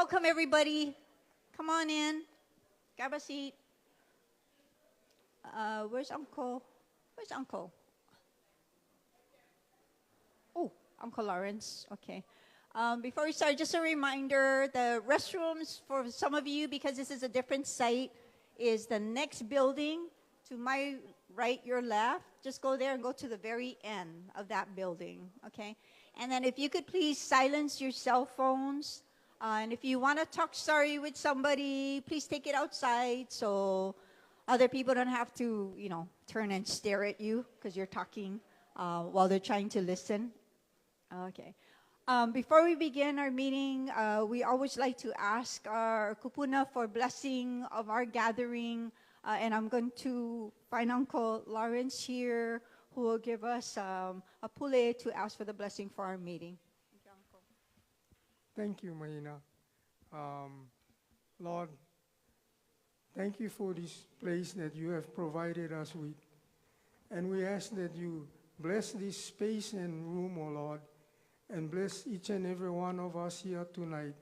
Welcome, everybody. Come on in. Grab a seat. Where's Uncle? Where's Uncle? Oh, Uncle Lawrence. Okay. Before we start, just a reminder, the restrooms for some of you, because this is a different site, is the next building to my right, your left. Just go there and go to the very end of that building, okay? And then if you could please silence your cell phones. And if you want to talk sorry with somebody, please take it outside so other people don't have to, turn and stare at you because you're talking while they're trying to listen. Okay. Before we begin our meeting, we always like to ask our kupuna for blessing of our gathering. And I'm going to find Uncle Lawrence here who will give us a pule to ask for the blessing for our meeting. Thank you, Uncle. Thank you, Mahina. Lord, thank you for this place that you have provided us with. And we ask that you bless this space and room, O Lord, and bless each and every one of us here tonight,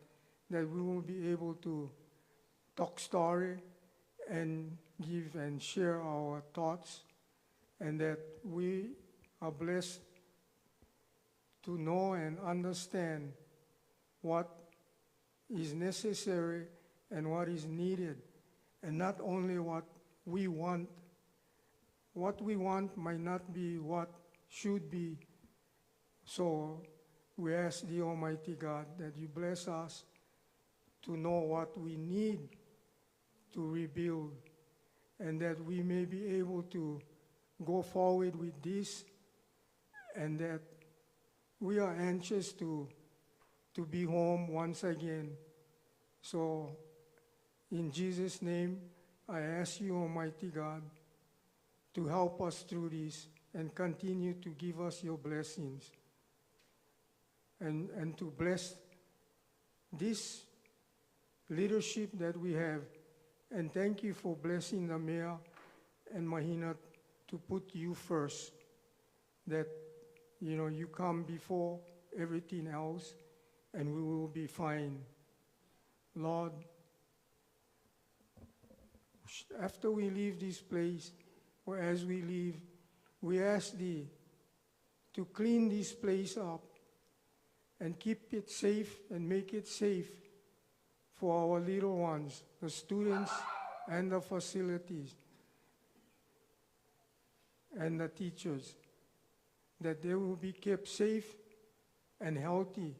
that we will be able to talk story and give and share our thoughts, and that we are blessed to know and understand what is necessary and what is needed, and not only what we want. What we want might not be what should be. So we ask the Almighty God that you bless us to know what we need to rebuild, and that we may be able to go forward with this, and that we are anxious to be home once again. So in Jesus' name, I ask you, Almighty God, to help us through this and continue to give us your blessings, and to bless this leadership that we have. And thank you for blessing the mayor and Mahina to put you first, that you come before everything else, and we will be fine. Lord, after we leave this place, or as we leave, we ask thee to clean this place up and keep it safe and make it safe for our little ones, the students and the facilities and the teachers, that they will be kept safe and healthy,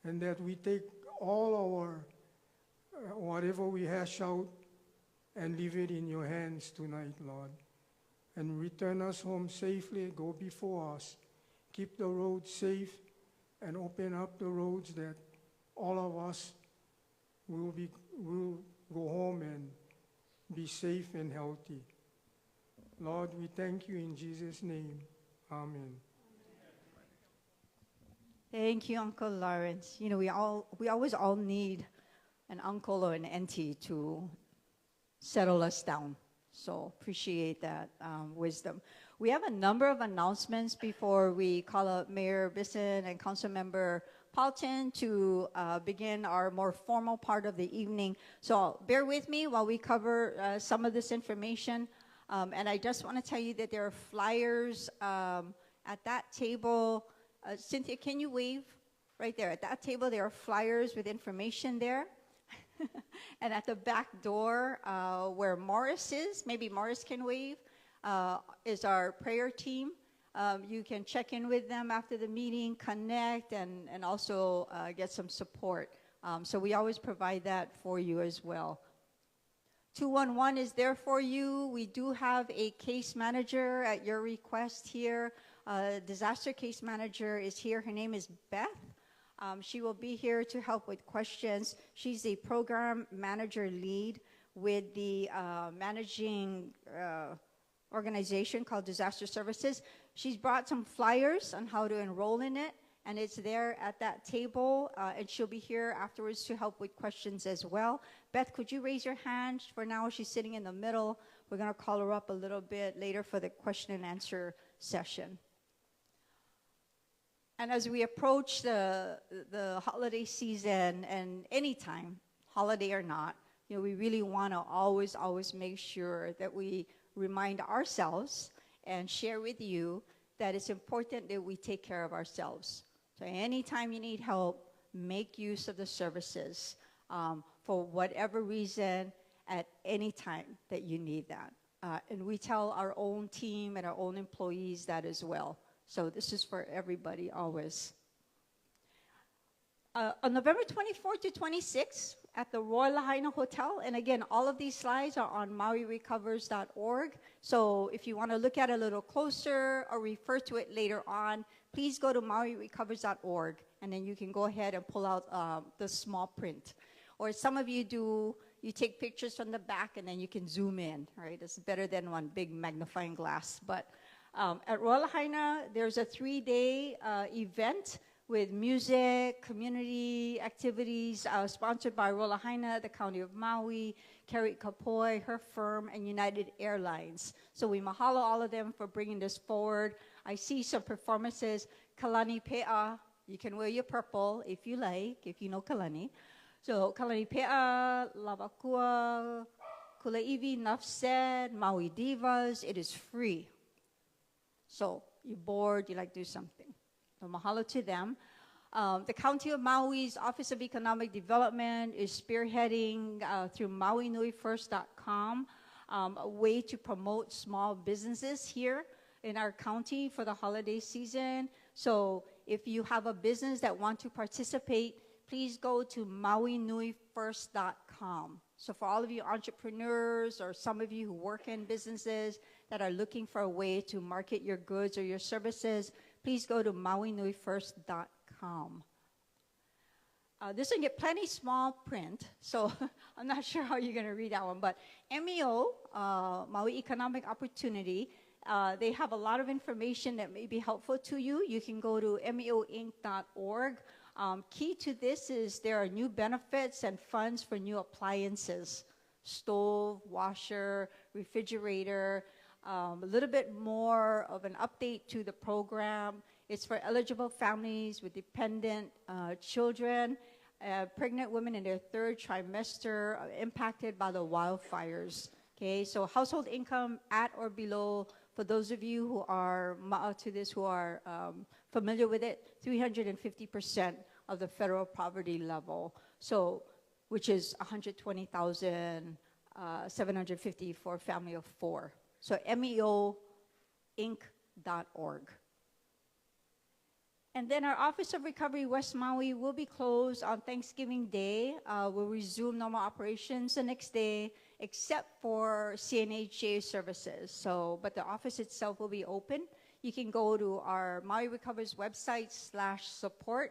and that we take all our whatever we hash out and leave it in your hands tonight, Lord. And return us home safely, go before us, keep the roads safe, and open up the roads that all of us will go home and be safe and healthy. Lord, we thank you in Jesus' name. Amen. Thank you, Uncle Lawrence. We always all need an uncle or an auntie to settle us down. So appreciate that wisdom. We have a number of announcements before we call up Mayor Bisson and Councilmember Paulton to begin our more formal part of the evening. So bear with me while we cover some of this information. And I just want to tell you that there are flyers at that table. Cynthia, can you wave right there? At that table, there are flyers with information there. And at the back door where Morris is, maybe Morris can wave, is our prayer team. You can check in with them after the meeting, connect, and also get some support. So we always provide that for you as well. 211 is there for you. We do have a case manager at your request here. Disaster case manager is here. Her name is Beth. She will be here to help with questions. She's a program manager lead with the managing organization called Disaster Services. She's brought some flyers on how to enroll in it, and it's there at that table, and she'll be here afterwards to help with questions as well. Beth, could you raise your hand? For now, she's sitting in the middle. We're going to call her up a little bit later for the question and answer session. And as we approach the holiday season, and anytime, holiday or not, we really want to always make sure that we remind ourselves and share with you that it's important that we take care of ourselves. So anytime you need help, make use of the services for whatever reason at any time that you need that. And we tell our own team and our own employees that as well. So this is for everybody always. On November 24th to 26th at the Royal Lahaina Hotel, and again, all of these slides are on mauirecovers.org. So if you want to look at it a little closer or refer to it later on, please go to mauirecovers.org, and then you can go ahead and pull out the small print. Or some of you do, you take pictures from the back and then you can zoom in, right? It's better than one big magnifying glass. But at Royal Lahaina, there's a 3-day event with music, community activities, sponsored by Royal Lahaina, the County of Maui, Carrie Kapoi, her firm, and United Airlines. So we mahalo all of them for bringing this forward. I see some performances. Kalani Pe'a, you can wear your purple if you like, if you know Kalani. So Kalani Pe'a, Lavakua, Kulaivi, Nuff Said, Maui Divas, it is free. So you're bored, you like to do something. So mahalo to them. The County of Maui's Office of Economic Development is spearheading through MauiNuiFirst.com a way to promote small businesses here in our county for the holiday season. So if you have a business that want to participate, please go to MauiNuiFirst.com. So for all of you entrepreneurs or some of you who work in businesses that are looking for a way to market your goods or your services, please go to MauiNuiFirst.com. This one get plenty small print, so I'm not sure how you're going to read that one. But MEO, Maui Economic Opportunity, they have a lot of information that may be helpful to you. You can go to meoinc.org. Key to this is there are new benefits and funds for new appliances, stove, washer, refrigerator, a little bit more of an update to the program. It's for eligible families with dependent children, pregnant women in their 3rd trimester impacted by the wildfires. Okay, so household income at or below, for those of you who are to this, who are familiar with it, 350% of the federal poverty level. So, which is 120,750 for a family of 4. So meoinc.org. And then our Office of Recovery West Maui will be closed on Thanksgiving Day. We'll resume normal operations the next day, except for CNHA services. So, but the office itself will be open. You can go to our Maui Recovers website /support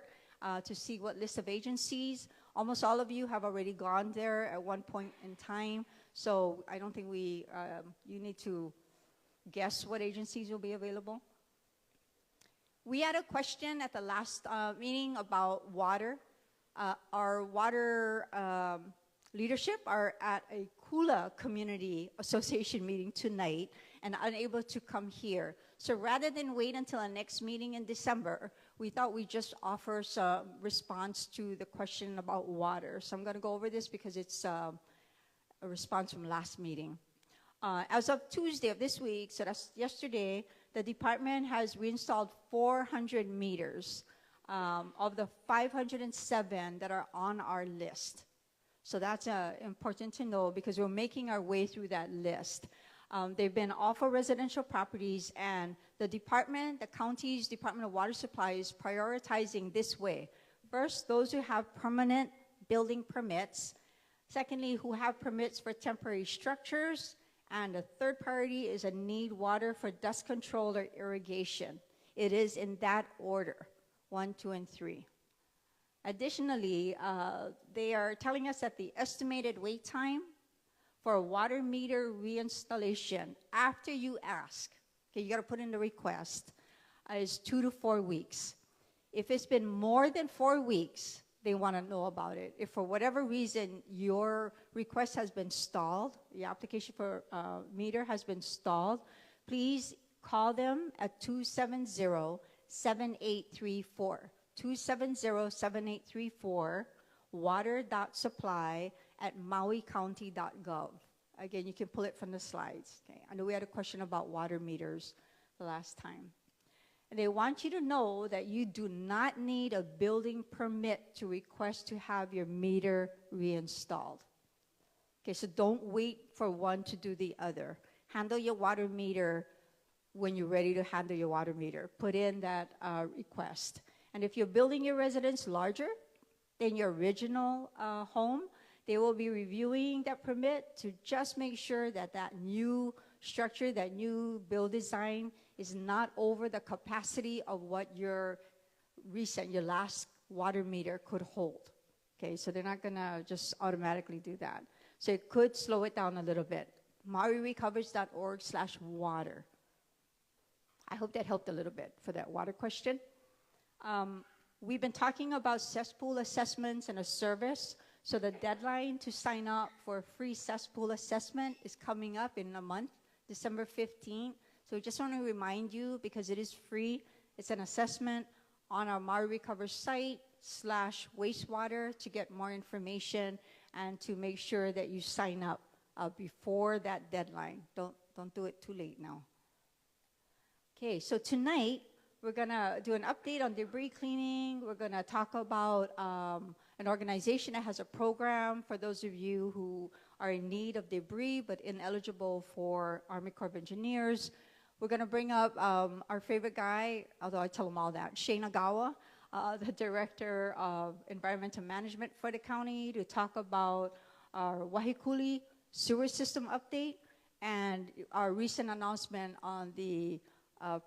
to see what list of agencies. Almost all of you have already gone there at one point in time. So I don't think you need to guess what agencies will be available. We had a question at the last meeting about water. Our water leadership are at a Kula Community Association meeting tonight and unable to come here. So rather than wait until our next meeting in December, we thought we'd just offer some response to the question about water. So I'm going to go over this because it's a response from last meeting. As of Tuesday of this week, so that's yesterday, the department has reinstalled 400 meters of the 507 that are on our list. So that's important to know because we're making our way through that list. They've been all for residential properties, and the department, the county's Department of Water Supply is prioritizing this way. First, those who have permanent building permits. Secondly, who have permits for temporary structures. And the third priority is a need water for dust control or irrigation. It is in that order, 1, 2, and 3. Additionally, they are telling us that the estimated wait time for a water meter reinstallation after you ask, okay, you gotta put in the request, is 2 to 4 weeks. If it's been more than 4 weeks, they want to know about it. If for whatever reason your request has been stalled, your application for meter has been stalled, please call them at 270-686-8255. 270-7834. 270-7834, water.supply@mauicounty.gov. Again, you can pull it from the slides. Okay. I know we had a question about water meters the last time. And they want you to know that you do not need a building permit to request to have your meter reinstalled. Okay, so don't wait for one to do the other. Handle your water meter when you're ready to handle your water meter. Put in that request. And if you're building your residence larger than your original home, they will be reviewing that permit to just make sure that that new structure, that new build design is not over the capacity of what your last water meter could hold. Okay, so they're not gonna just automatically do that. So it could slow it down a little bit. MauiRecovers.org/water. I hope that helped a little bit for that water question. We've been talking about cesspool assessments and a service. So the deadline to sign up for a free cesspool assessment is coming up in a month, December 15th. So we just want to remind you, because it is free, it's an assessment on our Maui Recover site /wastewater to get more information and to make sure that you sign up before that deadline. Don't do it too late now. Okay, so tonight we're gonna do an update on debris cleaning. We're gonna talk about an organization that has a program for those of you who are in need of debris but ineligible for Army Corps of Engineers. We're gonna bring up our favorite guy, although I tell him all that, Shane Agawa, the Director of Environmental Management for the county, to talk about our Wahikuli sewer system update and our recent announcement on the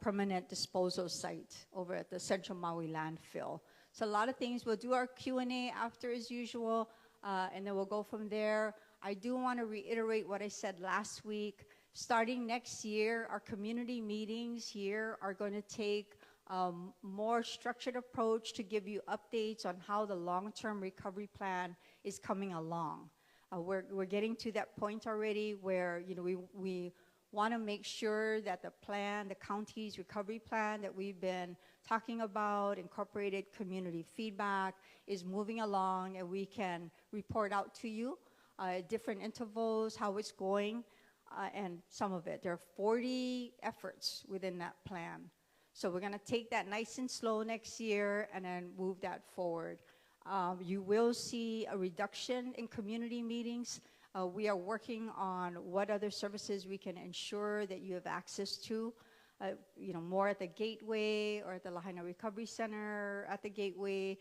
permanent disposal site over at the Central Maui landfill. So a lot of things. We'll do our Q&A after as usual, and then we'll go from there. I do want to reiterate what I said last week. Starting next year, our community meetings here are going to take more structured approach to give you updates on how the long-term recovery plan is coming along. We're getting to that point already where we want to make sure that the plan, the county's recovery plan that we've been talking about, incorporated community feedback, is moving along, and we can report out to you at different intervals how it's going, and some of it. There are 40 efforts within that plan. So we're going to take that nice and slow next year and then move that forward. You will see a reduction in community meetings. We are working on what other services we can ensure that you have access to, more at the Gateway or at the Lahaina Recovery Center at the Gateway,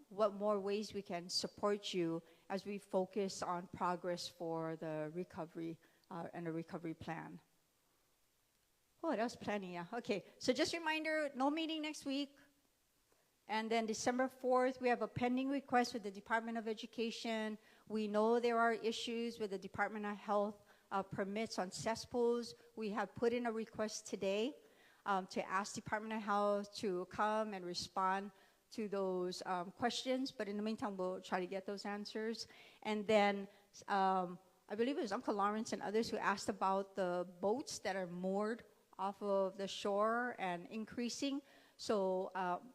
what more ways we can support you as we focus on progress for the recovery and the recovery plan. Oh, that was plenty, yeah. Okay, so just a reminder, no meeting next week. And then December 4th, we have a pending request with the Department of Education. We know there are issues with the Department of Health permits on cesspools. We have put in a request today to ask Department of Health to come and respond to those questions. But in the meantime, we'll try to get those answers. And then I believe it was Uncle Lawrence and others who asked about the boats that are moored off of the shore and increasing. So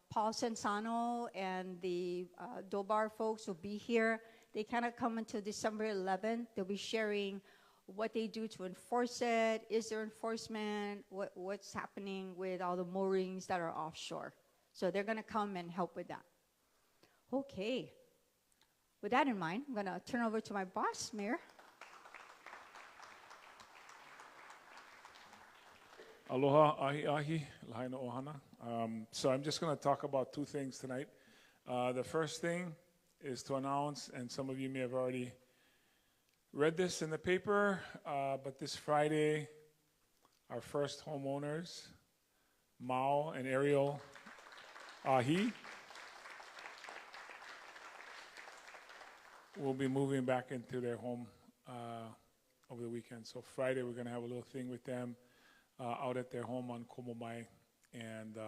Paul Sensano and the Dobar folks will be here. They cannot come until December 11th. They'll be sharing what they do to enforce it. Is there enforcement? What's happening with all the moorings that are offshore? So they're going to come and help with that. Okay. With that in mind, I'm going to turn over to my boss, Mayor. Aloha, ahi ahi, Lahaina ohana. So I'm just going to talk about two things tonight. The first thing is to announce, and some of you may have already read this in the paper, but this Friday, our first homeowners, Mao and Ariel Ahi, will be moving back into their home over the weekend. So Friday, we're going to have a little thing with them out at their home on Komomai, and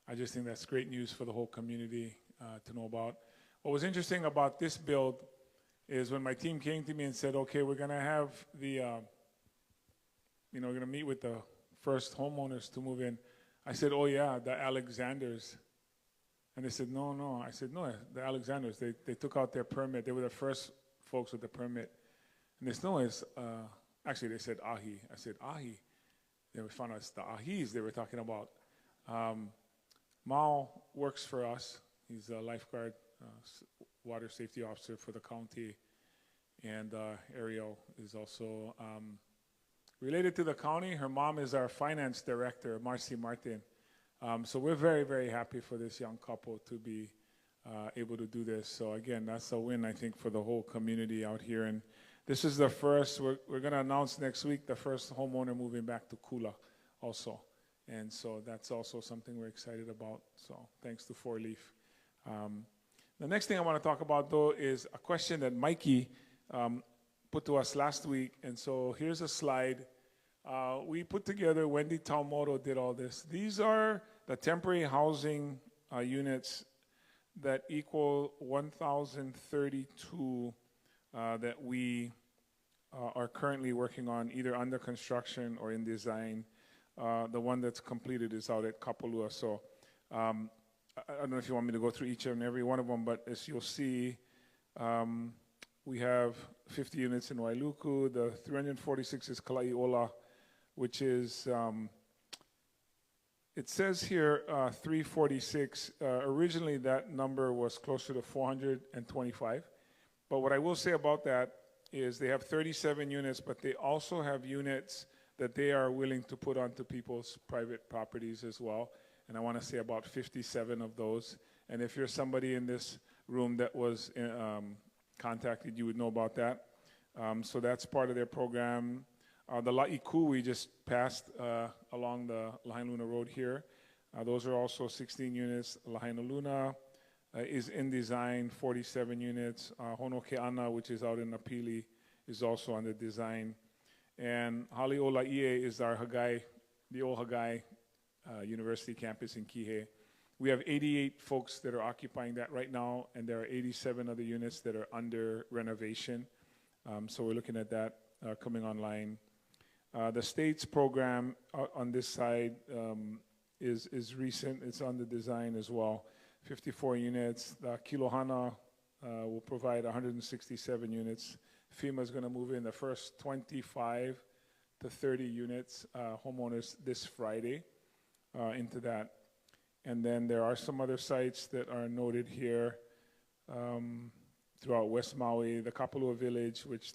I just think that's great news for the whole community to know about. What was interesting about this build is when my team came to me and said, okay, we're going to have the, we're going to meet with the first homeowners to move in. I said, oh yeah, the Alexanders. And they said, no, no. I said, no, the Alexanders, they took out their permit. They were the first folks with the permit. And they said, no, it's, actually they said Ahi. I said, Ahi. Then we found out it's the Ahis they were talking about. Mao works for us. He's a lifeguard, water safety officer for the county. And Ariel is also related to the county. Her mom is our finance director, Marcy Martin. So we're very, very happy for this young couple to be able to do this. So again, that's a win, I think, for the whole community out here. And this is the first, we're going to announce next week, the first homeowner moving back to Kula also. And so that's also something we're excited about. So thanks to Four Leaf. The next thing I want to talk about, though, is a question that Mikey put to us last week. And so here's a slide. We put together, Wendy Talmodo did all this. These are the temporary housing units that equal 1,032 that we are currently working on, either under construction or in design. The one that's completed is out at Kapalua. So I don't know if you want me to go through each and every one of them, but as you'll see, we have 50 units in Wailuku. The 346 is Kalai'ola, which is, it says here 346. Originally, that number was closer to 425. But what I will say about that is they have 37 units, but they also have units that they are willing to put onto people's private properties as well. And I want to say about 57 of those. And if you're somebody in this room that was contacted, you would know about that. So that's part of their program. The La'iku we just passed along the Lahaina Luna Road here. Those are also 16 units. Lahaina Luna is in design, 47 units. Honoke'ana, which is out in Napili, is also under design. And Hale'ola'i'e is our Hagai, the old Hagai University campus in Kihei. We have 88 folks that are occupying that right now, and there are 87 other units that are under renovation. So we're looking at that coming online. The state's program on this side is recent. It's on the design as well. 54 units. The Kilohana will provide 167 units. FEMA is going to move in the first 25 to 30 units, homeowners, this Friday into that. And then there are some other sites that are noted here throughout West Maui. The Kapalua Village, which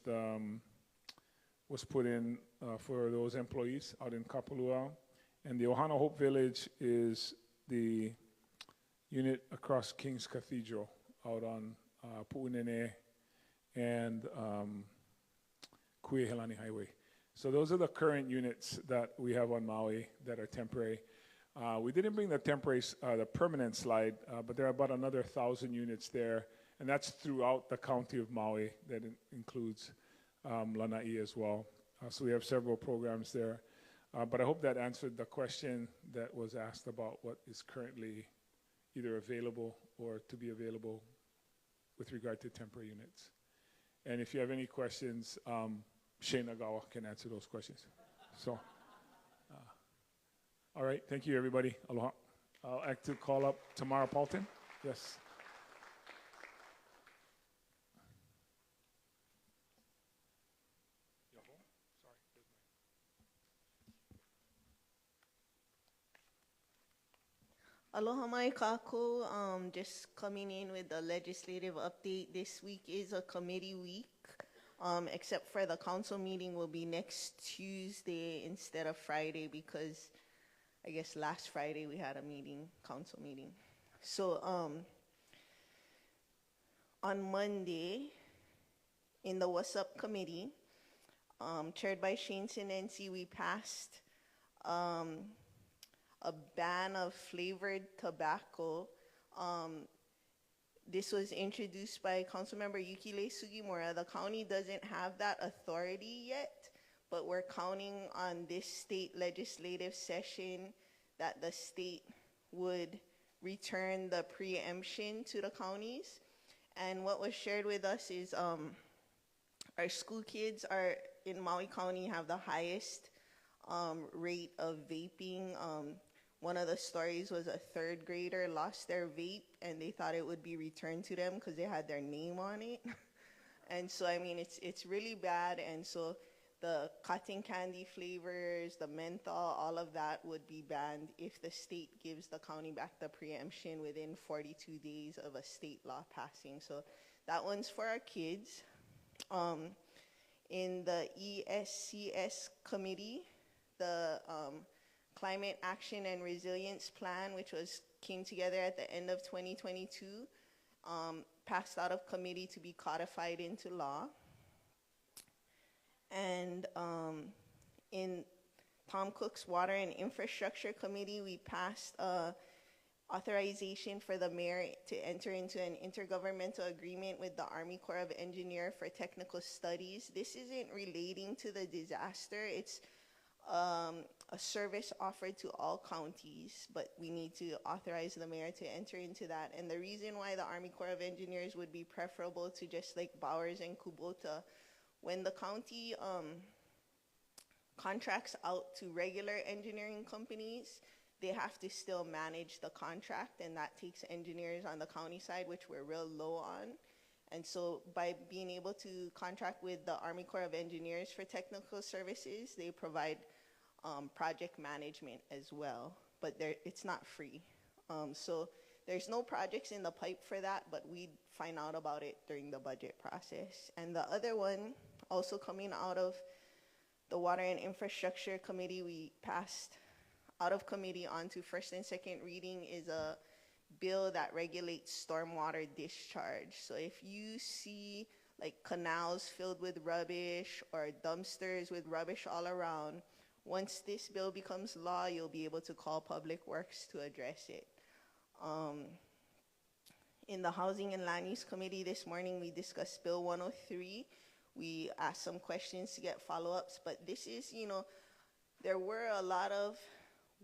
was put in for those employees out in Kapalua. And the Ohana Hope Village is the unit across King's Cathedral out on Pu'unene and Kuihelani Highway. So those are the current units that we have on Maui that are temporary. We didn't bring the temporary, the permanent slide, but there are about another 1,000 units there, and that's throughout the county of Maui. That includes Lanai as well. So we have several programs there. But I hope that answered the question that was asked about what is currently either available or to be available with regard to temporary units. And if you have any questions, Shane Nagawa can answer those questions. So, all right, thank you, everybody. Aloha. I'll act to call up Tamara Paulton. Yes. Aloha mai kākou, just coming in with the legislative update. This week is a committee week, except for the council meeting will be next Tuesday instead of Friday because I guess last Friday we had a meeting, council meeting. So on Monday, in the What's Up committee, chaired by Shane Sinensi, we passed a ban of flavored tobacco. This was introduced by Councilmember Yukile Sugimura. The county doesn't have that authority yet, but we're counting on this state legislative session that the state would return the preemption to the counties. And what was shared with us is our school kids are in Maui County have the highest rate of vaping. one of the stories was a third grader lost their vape and they thought it would be returned to them because they had their name on it. And so, I mean, it's really bad. And so the cotton candy flavors, the menthol, all of that would be banned if the state gives the county back the preemption within 42 days of a state law passing. So that one's for our kids. In the ESCS committee, the Climate Action and Resilience Plan, which came together at the end of 2022, passed out of committee to be codified into law. And in Tom Cook's Water and Infrastructure Committee, we passed authorization for the mayor to enter into an intergovernmental agreement with the Army Corps of Engineers for technical studies. This isn't relating to the disaster. It's a service offered to all counties, but we need to authorize the mayor to enter into that. And the reason why the Army Corps of Engineers would be preferable to just like Bowers and Kubota, when the county contracts out to regular engineering companies, they have to still manage the contract, and that takes engineers on the county side, which we're real low on. And so by being able to contract with the Army Corps of Engineers for technical services, they provide project management as well, but it's not free. So there's no projects in the pipe for that, but we'd find out about it during the budget process. And the other one, also coming out of the Water and Infrastructure Committee, we passed out of committee onto first and second reading, is a bill that regulates stormwater discharge. So if you see like canals filled with rubbish or dumpsters with rubbish all around, once this bill becomes law, you'll be able to call Public Works to address it. In the Housing and Land Use Committee this morning, we discussed Bill 103. We asked some questions to get follow-ups, but this is, you know, there were a lot of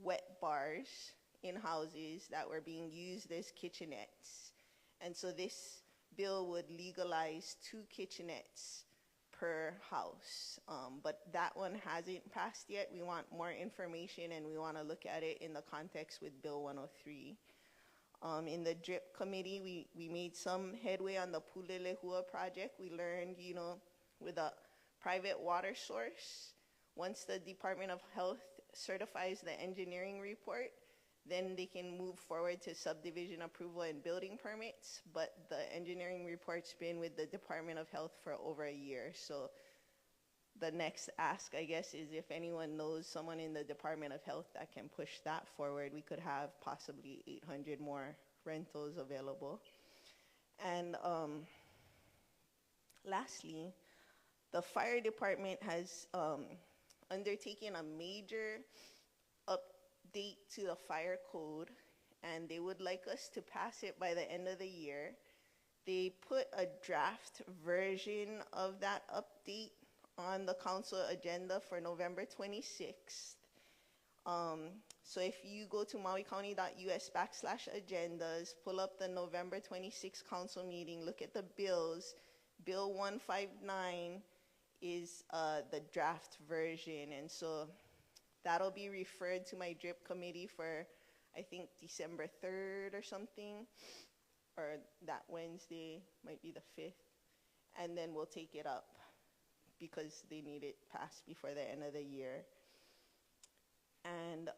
wet bars in houses that were being used as kitchenettes. And so this bill would legalize 2 kitchenettes per house. But that one hasn't passed yet. We want more information, and we want to look at it in the context with Bill 103. In the DRIP committee, we made some headway on the Pulelehua project. We learned, you know, with a private water source, once the Department of Health certifies the engineering report, then they can move forward to subdivision approval and building permits. But the engineering report's been with the Department of Health for over a year. So the next ask, I guess, is if anyone knows someone in the Department of Health that can push that forward, we could have possibly 800 more rentals available. And lastly, the fire department has undertaken a major update to the fire code, and they would like us to pass it by the end of the year. They put a draft version of that update on the council agenda for November 26th. So if you go to mauicounty.us/agendas, pull up the November 26th council meeting, look at the bills. Bill 159 is the draft version, and so that'll be referred to my DRIP committee for, I think, December 3rd or something, or that Wednesday, might be the 5th, and then we'll take it up because they need it passed before the end of the year. And,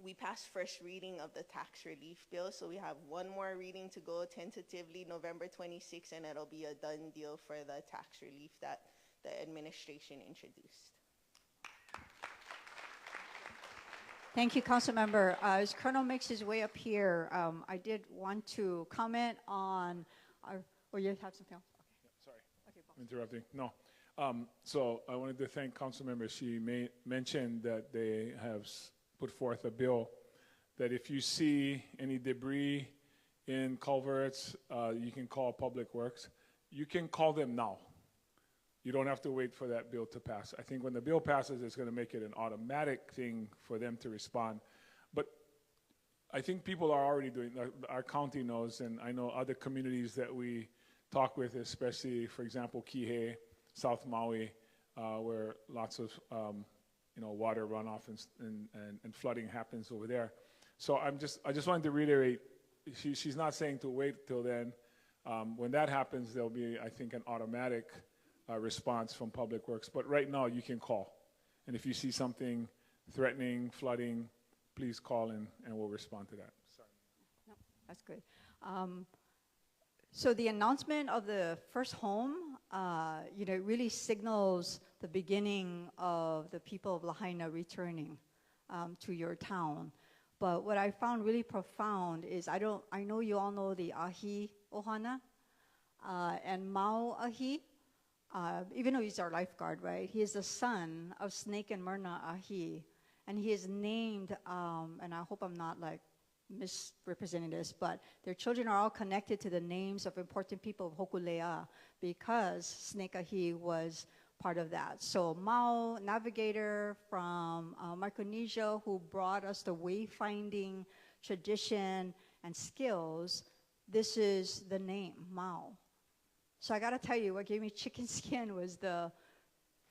we passed first reading of the tax relief bill, so we have one more reading to go, tentatively November 26th, and it'll be a done deal for the tax relief that the administration introduced. Thank you, Councilmember. As Colonel makes his way up here, I did want to comment on our, or you have something else? Okay. Yeah, sorry, Okay, Bob. interrupting. No. So I wanted to thank Councilmember. She mentioned that they have put forth a bill that if you see any debris in culverts, you can call Public Works. You can call them now. You don't have to wait for that bill to pass. I think when the bill passes, it's going to make it an automatic thing for them to respond. But I think people are already doing, our county knows, and I know other communities that we talk with, especially, for example, Kihei, South Maui, where lots of water runoff and flooding happens over there. So I just wanted to reiterate, she's not saying to wait till then. When that happens, there'll be, I think, an automatic response from Public Works. But right now, you can call. And if you see something threatening, flooding, please call and we'll respond to that. Sorry. No, that's good. So the announcement of the first home, it really signals the beginning of the people of Lahaina returning to your town. But what I found really profound is I know you all know the Ahi Ohana and Mau Ahi. Even though he's our lifeguard, right? He is the son of Snake and Myrna Ahi, and he is named. And I hope I'm not misrepresenting this, but their children are all connected to the names of important people of Hokulea because Snake Ahi was part of that. So Mau, navigator from Micronesia, who brought us the wayfinding tradition and skills, this is the name, Mau. So I gotta tell you, what gave me chicken skin was the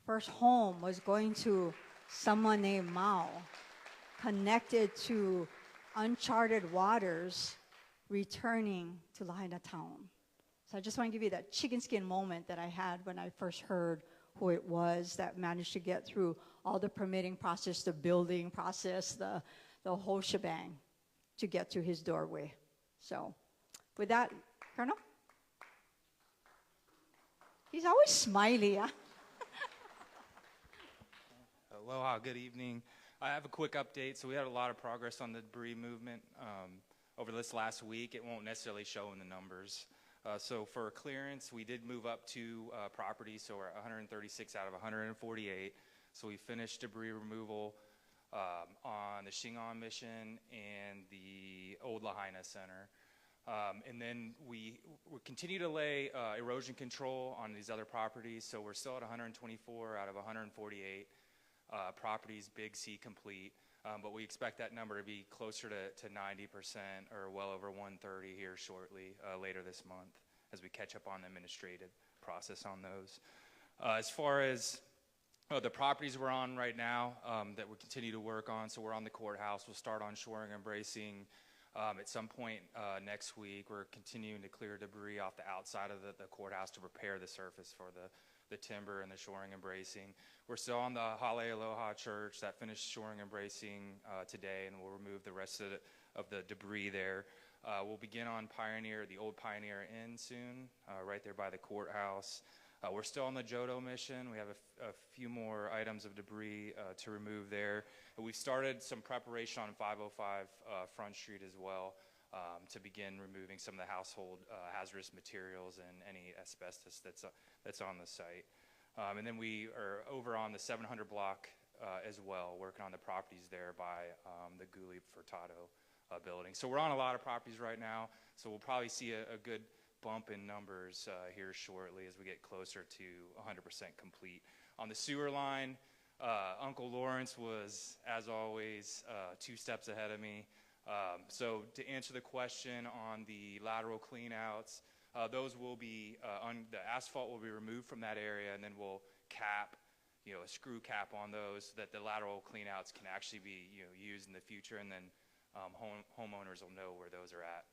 first home was going to someone named Mau, connected to uncharted waters, returning to Lahaina town. So I just want to give you that chicken skin moment that I had when I first heard who it was that managed to get through all the permitting process, the building process, the whole shebang to get to his doorway. So with that, Colonel? He's always smiley, huh? Aloha, good evening. I have a quick update. So we had a lot of progress on the debris movement over this last week. It won't necessarily show in the numbers. So for clearance, we did move up to property, so we're at 136 out of 148. So we finished debris removal on the Shingon Mission and the Old Lahaina Center. And then we continue to lay erosion control on these other properties. So we're still at 124 out of 148 properties, Big C complete. But we expect that number to be closer to 90% or well over 130 here shortly, later this month, as we catch up on the administrative process on those. As far as the properties we're on right now that we continue to work on, so we're on the courthouse. We'll start on shoring and bracing at some point next week. We're continuing to clear debris off the outside of the courthouse to prepare the surface for the timber and the shoring and bracing. We're still on the Hale Aloha Church that finished shoring and bracing today, and we'll remove the rest of the debris there. We'll begin on Pioneer, the old Pioneer Inn soon, right there by the courthouse. We're still on the Jodo mission. We have a few more items of debris to remove there. We've started some preparation on 505 Front Street as well to begin removing some of the household hazardous materials and any asbestos that's on the site. And then we are over on the 700 block as well, working on the properties there by the Guli Furtado building. So we're on a lot of properties right now, so we'll probably see a good bump in numbers here shortly as we get closer to 100% complete. On the sewer line, Uncle Lawrence was, as always, 2 steps ahead of me. So to answer the question on the lateral cleanouts, those will be, the asphalt will be removed from that area, and then we'll cap, a screw cap on those so that the lateral cleanouts can actually be, used in the future, and then homeowners will know where those are at,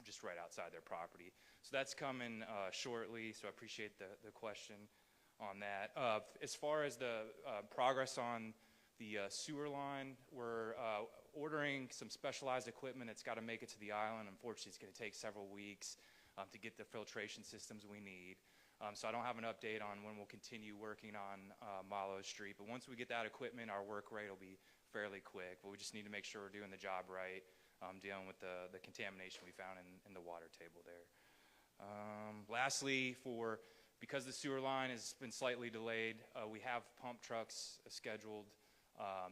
just right outside their property. So that's coming shortly, so I appreciate the question on that. As far as the progress on the sewer line, we're ordering some specialized equipment. It's got to make it to the island. Unfortunately, it's going to take several weeks to get the filtration systems we need. So I don't have an update on when we'll continue working on Malo Street. But once we get that equipment, our work rate will be fairly quick. But we just need to make sure we're doing the job right, dealing with the contamination we found in the water table there. Lastly, because the sewer line has been slightly delayed, we have pump trucks scheduled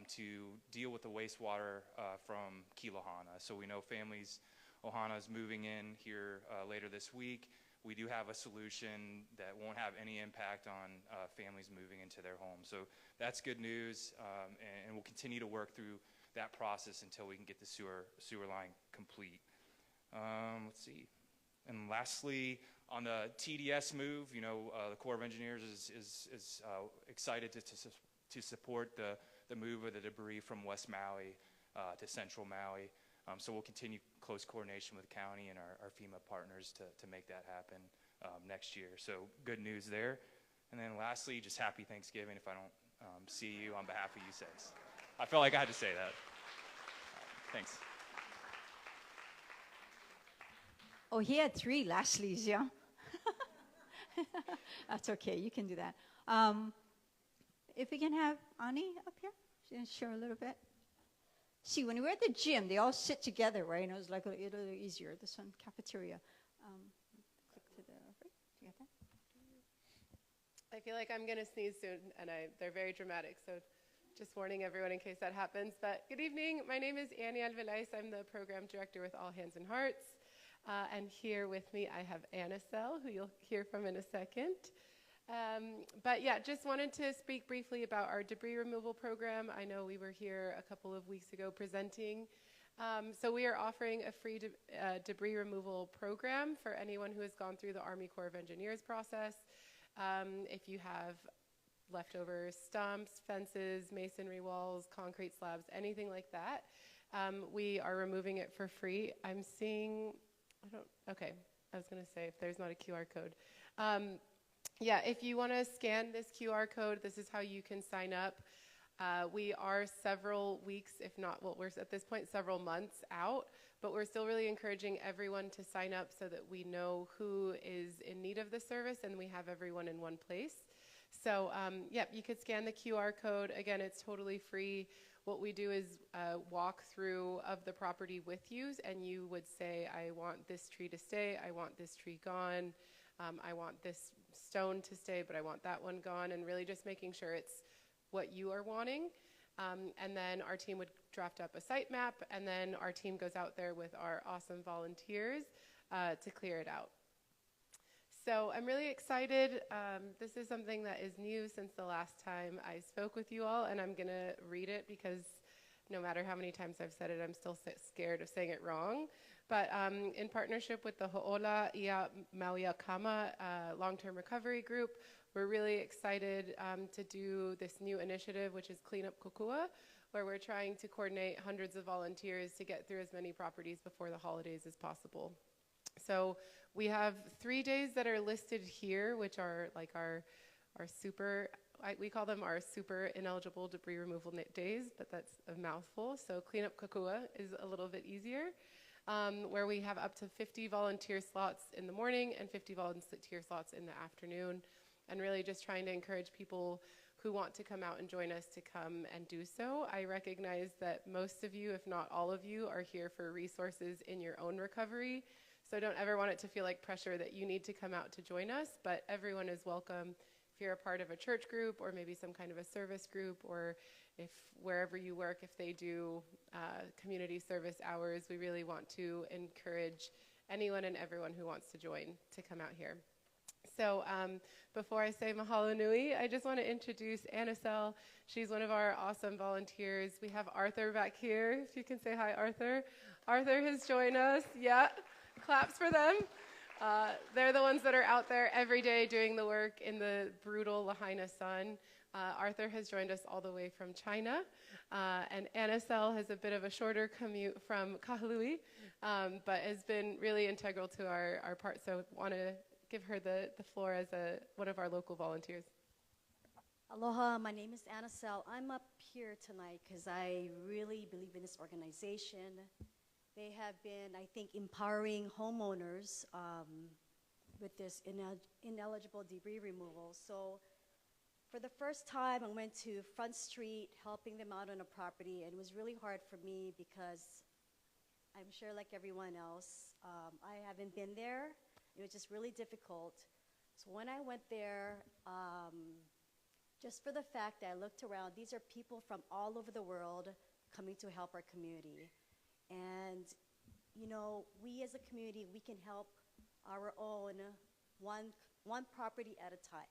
to deal with the wastewater from Kilohana. So we know families, Ohana is moving in here later this week. We do have a solution that won't have any impact on families moving into their homes. So that's good news, and we'll continue to work through that process until we can get the sewer line complete. Let's see. And lastly, on the TDS move, the Corps of Engineers is excited to support the the move of the debris from West Maui to Central Maui. So we'll continue close coordination with the county and our FEMA partners to make that happen next year. So good news there. And then lastly, just happy Thanksgiving if I don't see you on behalf of U6. I felt like I had to say that. Thanks. Oh, he had 3 Lashley's, yeah? That's okay, you can do that. If we can have Ani up here, she's gonna share a little bit. See, when we were at the gym, they all sit together, right? And it was like a little easier. This one, cafeteria. Click to the right. Do you get that? I feel like I'm going to sneeze soon, and they're very dramatic, so just warning everyone in case that happens. But good evening. My name is Annie Alvelais. I'm the program director with All Hands and Hearts. And here with me, I have Anna Sell, who you'll hear from in a second. But yeah, just wanted to speak briefly about our debris removal program. I know we were here a couple of weeks ago presenting. So we are offering a free debris removal program for anyone who has gone through the Army Corps of Engineers process. If you have leftover stumps, fences, masonry walls, concrete slabs, anything like that, we are removing it for free. I'm seeing, okay, I was gonna say if there's not a QR code. Yeah, if you wanna scan this QR code, this is how you can sign up. We are several weeks, if not, well, we're at this point several months out, but we're still really encouraging everyone to sign up so that we know who is in need of the service and we have everyone in one place. So, yep, you could scan the QR code. Again, it's totally free. What we do is walk through of the property with you, and you would say, I want this tree to stay, I want this tree gone, I want this stone to stay, but I want that one gone, and really just making sure it's what you are wanting. And then our team would draft up a site map, and then our team goes out there with our awesome volunteers to clear it out. So I'm really excited. This is something that is new since the last time I spoke with you all, and I'm going to read it because no matter how many times I've said it, I'm still scared of saying it wrong. But in partnership with the Ho'ola Ia Maui Kama long-term recovery group, we're really excited to do this new initiative, which is Clean Up Kokua, where we're trying to coordinate hundreds of volunteers to get through as many properties before the holidays as possible. So we have 3 days that are listed here, which are like our super, we call them our super ineligible debris removal days, but that's a mouthful. So Clean Up Kokua is a little bit easier, where we have up to 50 volunteer slots in the morning and 50 volunteer slots in the afternoon, and really just trying to encourage people who want to come out and join us to come and do so. I recognize that most of you, if not all of you, are here for resources in your own recovery. So don't ever want it to feel like pressure that you need to come out to join us, but everyone is welcome. If you're a part of a church group or maybe some kind of a service group, or if wherever you work, if they do community service hours, we really want to encourage anyone and everyone who wants to join to come out here. So before I say mahalo nui, I just want to introduce Anacel. She's one of our awesome volunteers. We have Arthur back here, if you can say hi, Arthur. Arthur has joined us, yeah. Claps for them. They're the ones that are out there every day doing the work in the brutal Lahaina sun. Arthur has joined us all the way from China, and Anacel has a bit of a shorter commute from Kahului, but has been really integral to our part, so want to give her the floor as one of our local volunteers. Aloha, my name is Anacel. I'm up here tonight because I really believe in this organization. They have been, I think, empowering homeowners with this ineligible debris removal. So for the first time, I went to Front Street, helping them out on a property, and it was really hard for me because I'm sure like everyone else, I haven't been there. It was just really difficult. So when I went there, just for the fact that I looked around, these are people from all over the world coming to help our community. And, you know, we as a community, we can help our own one property at a time.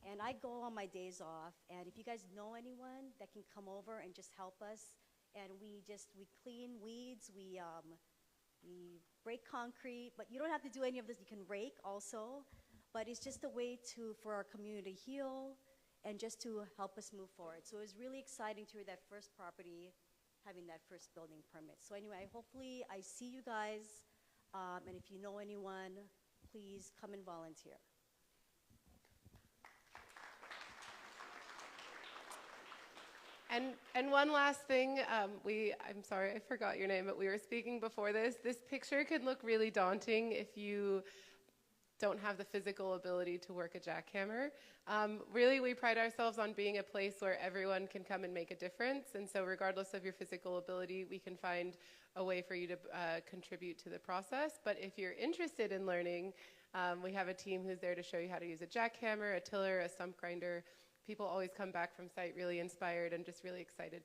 And I go on my days off, and if you guys know anyone that can come over and just help us, and we clean weeds, we break concrete, but you don't have to do any of this. You can rake also, but it's just a way for our community to heal and just to help us move forward. So it was really exciting to hear that first property having that first building permit. So anyway, hopefully I see you guys, and if you know anyone, please come and volunteer. And one last thing, I'm sorry, I forgot your name, but we were speaking before this. This picture could look really daunting if you don't have the physical ability to work a jackhammer. Really, we pride ourselves on being a place where everyone can come and make a difference. And so regardless of your physical ability, we can find a way for you to contribute to the process. But if you're interested in learning, we have a team who's there to show you how to use a jackhammer, a tiller, a stump grinder. People always come back from site really inspired and just really excited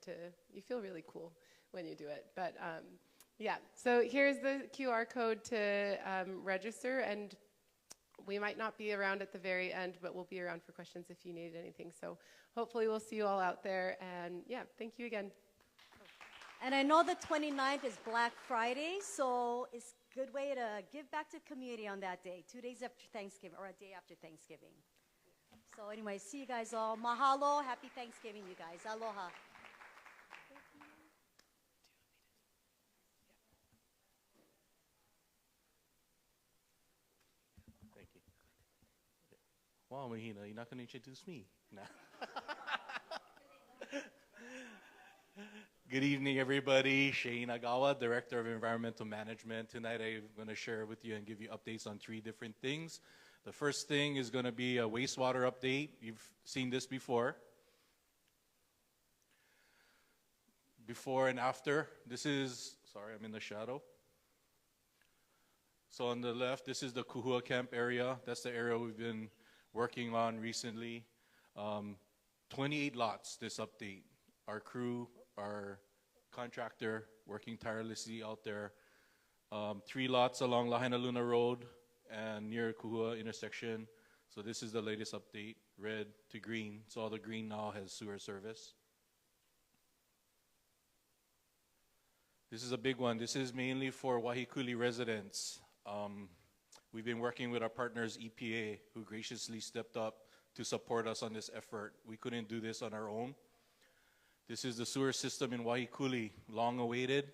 you feel really cool when you do it. But yeah, so here's the QR code to register, and we might not be around at the very end, but we'll be around for questions if you need anything. So hopefully we'll see you all out there, and yeah, thank you again. And I know the 29th is Black Friday, so it's a good way to give back to the community on that day, 2 days after Thanksgiving, or a day after Thanksgiving. So anyway, see you guys all. Mahalo. Happy Thanksgiving, you guys. Aloha. Thank you. Wow, Mahina, you're not going to introduce me. Nah. Good evening, everybody. Shane Agawa, Director of Environmental Management. Tonight I'm going to share with you and give you updates on 3 different things. The first thing is going to be a wastewater update. You've seen this before. Before and after. This is, sorry, I'm in the shadow. So on the left, this is the Kuhua Camp area. That's the area we've been working on recently. 28 lots, this update. Our crew, our contractor, working tirelessly out there. 3 lots along Lahaina Luna Road and near Kuhua intersection. So this is the latest update, red to green. So all the green now has sewer service. This is a big one. This is mainly for Wahikuli residents. We've been working with our partners EPA, who graciously stepped up to support us on this effort. We couldn't do this on our own. This is the sewer system in Wahikuli, long awaited.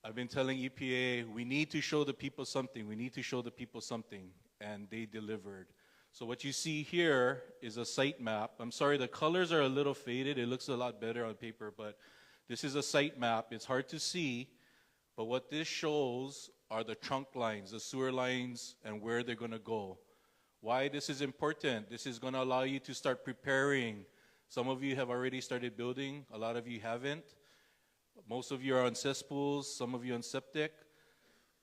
I've been telling EPA, we need to show the people something. We need to show the people something. And they delivered. So what you see here is a site map. I'm sorry, the colors are a little faded. It looks a lot better on paper, but this is a site map. It's hard to see, but what this shows are the trunk lines, the sewer lines, and where they're going to go. Why this is important? This is going to allow you to start preparing. Some of you have already started building. A lot of you haven't. Most of you are on cesspools, some of you on septic.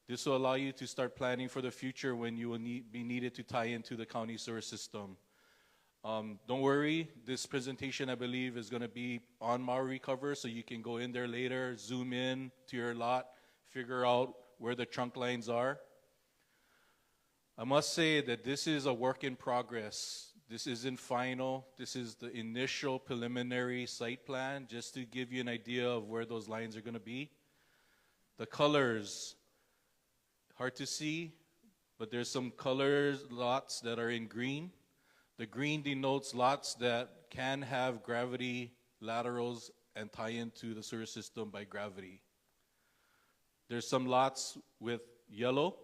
This will allow you to start planning for the future when you will be needed to tie into the county sewer system. Don't worry, this presentation I believe is going to be on Maui cover, so you can go in there later, zoom in to your lot, figure out where the trunk lines are. I must say that this is a work in progress. This isn't final. This is the initial preliminary site plan, just to give you an idea of where those lines are going to be. The colors, hard to see, but there's some colors, lots that are in green. The green denotes lots that can have gravity laterals and tie into the sewer system by gravity. There's some lots with yellow.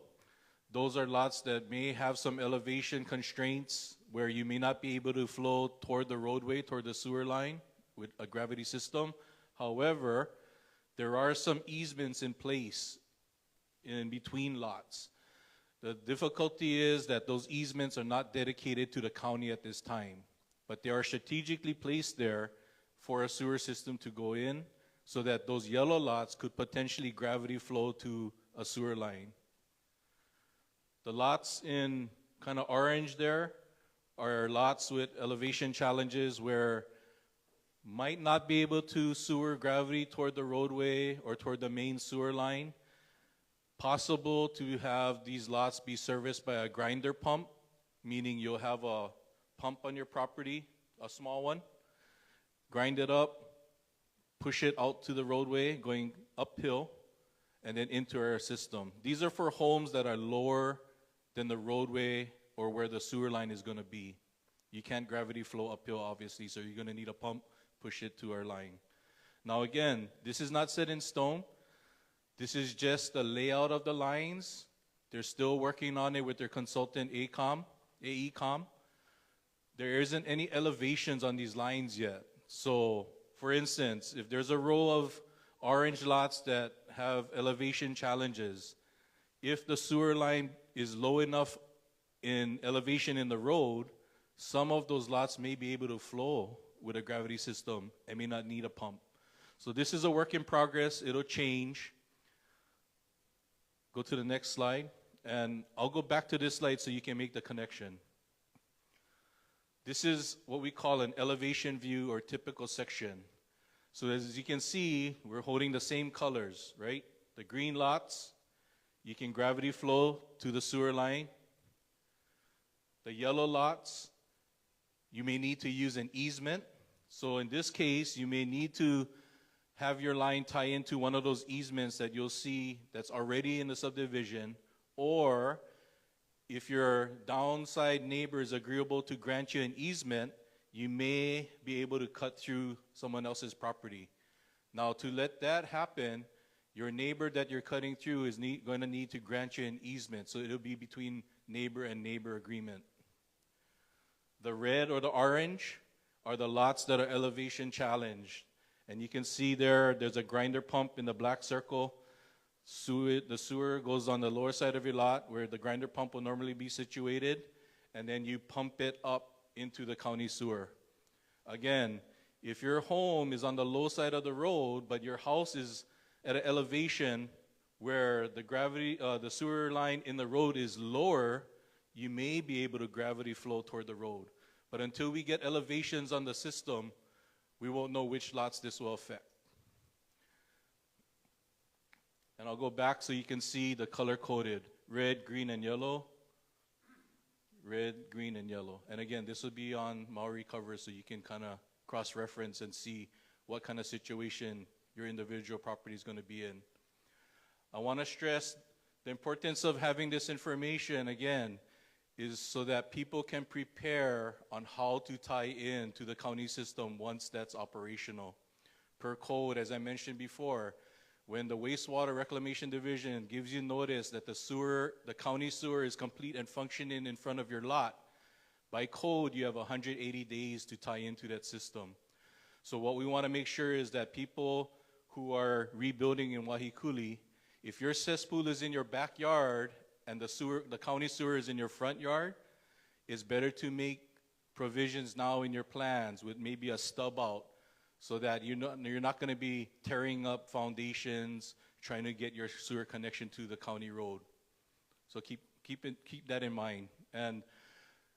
Those are lots that may have some elevation constraints where you may not be able to flow toward the roadway, toward the sewer line with a gravity system. However, there are some easements in place in between lots. The difficulty is that those easements are not dedicated to the county at this time, but they are strategically placed there for a sewer system to go in so that those yellow lots could potentially gravity flow to a sewer line. The lots in kind of orange there are lots with elevation challenges where might not be able to sewer gravity toward the roadway or toward the main sewer line. Possible to have these lots be serviced by a grinder pump, meaning you'll have a pump on your property, a small one, grind it up, push it out to the roadway, going uphill, and then into our system. These are for homes that are lower than the roadway or where the sewer line is going to be. You can't gravity flow uphill, obviously, so you're going to need a pump, push it to our line. Now again, this is not set in stone. This is just the layout of the lines. They're still working on it with their consultant AECOM. There isn't any elevations on these lines yet. So, for instance, if there's a row of orange lots that have elevation challenges, if the sewer line is low enough in elevation in the road, some of those lots may be able to flow with a gravity system and may not need a pump. So this is a work in progress. It'll change. Go to the next slide. And I'll go back to this slide so you can make the connection. This is what we call an elevation view or typical section. So as you can see, we're holding the same colors, right? The green lots, you can gravity flow to the sewer line. The yellow lots, you may need to use an easement. So in this case, you may need to have your line tie into one of those easements that you'll see that's already in the subdivision, or if your downside neighbor is agreeable to grant you an easement, you may be able to cut through someone else's property. Now, to let that happen, your neighbor that you're cutting through is going to need to grant you an easement, so it'll be between neighbor and neighbor agreement. The red or the orange are the lots that are elevation challenged. And you can see there's a grinder pump in the black circle. The sewer goes on the lower side of your lot where the grinder pump will normally be situated, and then you pump it up into the county sewer. Again, if your home is on the low side of the road, but your house is at an elevation where the sewer line in the road is lower, you may be able to gravity flow toward the road. But until we get elevations on the system, we won't know which lots this will affect. And I'll go back so you can see the color-coded, red, green, and yellow. Red, green, and yellow. And again, this will be on Maui cover so you can kind of cross-reference and see what kind of situation your individual property is going to be in. I want to stress the importance of having this information, again, is so that people can prepare on how to tie in to the county system once that's operational. Per code, as I mentioned before, when the wastewater reclamation division gives you notice that the county sewer is complete and functioning in front of your lot, by code you have 180 days to tie into that system. So what we want to make sure is that people who are rebuilding in Wahikuli, if your cesspool is in your backyard and the county sewer is in your front yard, it's better to make provisions now in your plans with maybe a stub out so that you're not going to be tearing up foundations, trying to get your sewer connection to the county road. So keep that in mind. And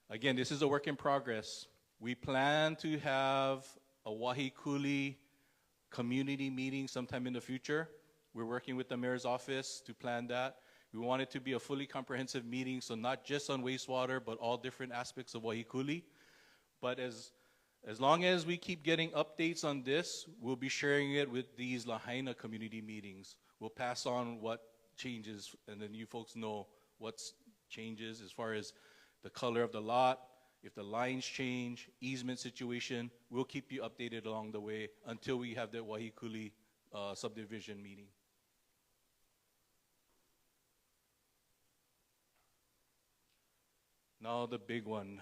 again, this is a work in progress. We plan to have a Wahikuli community meeting sometime in the future. We're working with the mayor's office to plan that. We want it to be a fully comprehensive meeting, so not just on wastewater, but all different aspects of Wahikuli. But as long as we keep getting updates on this, we'll be sharing it with these Lahaina community meetings. We'll pass on what changes, and then you folks know what changes as far as the color of the lot, if the lines change, easement situation. We'll keep you updated along the way until we have the Wahikuli subdivision meeting. Now the big one.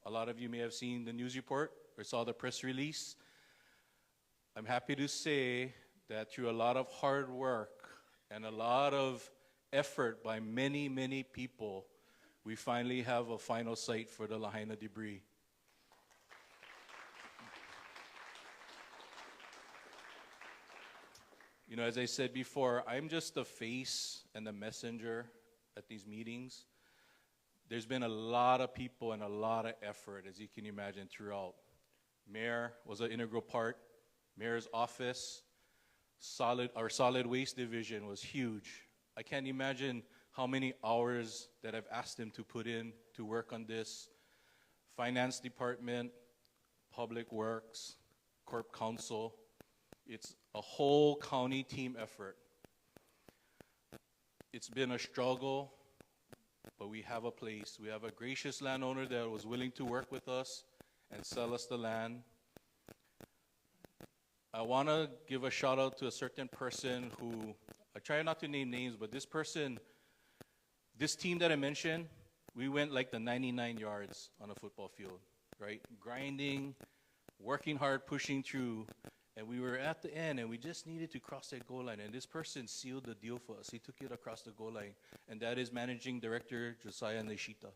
A lot of you may have seen the news report or saw the press release. I'm happy to say that through a lot of hard work and a lot of effort by many, many people, we finally have a final site for the Lahaina debris. You know, as I said before, I'm just the face and the messenger at these meetings. There's been a lot of people and a lot of effort, as you can imagine, throughout. Mayor was an integral part. Mayor's office, our solid waste division was huge. I can't imagine how many hours that I've asked them to put in to work on this. Finance department, public works, corp council. It's a whole county team effort. It's been a struggle. but we have a place. We have a gracious landowner that was willing to work with us and sell us the land. I want to give a shout out to a certain person who, I try not to name names, but this person, this team that I mentioned, we went like the 99 yards on a football field, right? Grinding, working hard, pushing through, and we were at the end, and we just needed to cross that goal line, and this person sealed the deal for us. He took it across the goal line, and that is Managing Director Josiah Nishita.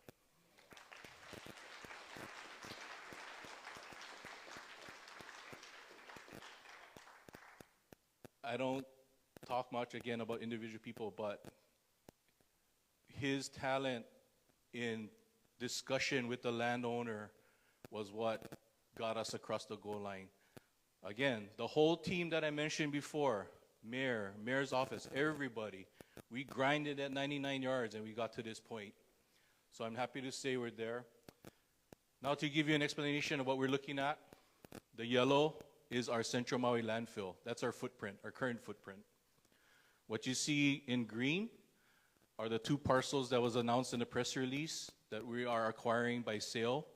I don't talk much again about individual people, but his talent in discussion with the landowner was what got us across the goal line. Again, the whole team that I mentioned before, mayor's office, everybody, we grinded at 99 yards and we got to this point. So I'm happy to say we're there. Now to give you an explanation of what we're looking at, the yellow is our Central Maui landfill. That's our footprint, our current footprint. What you see in green are the 2 parcels that was announced in the press release that we are acquiring by sale.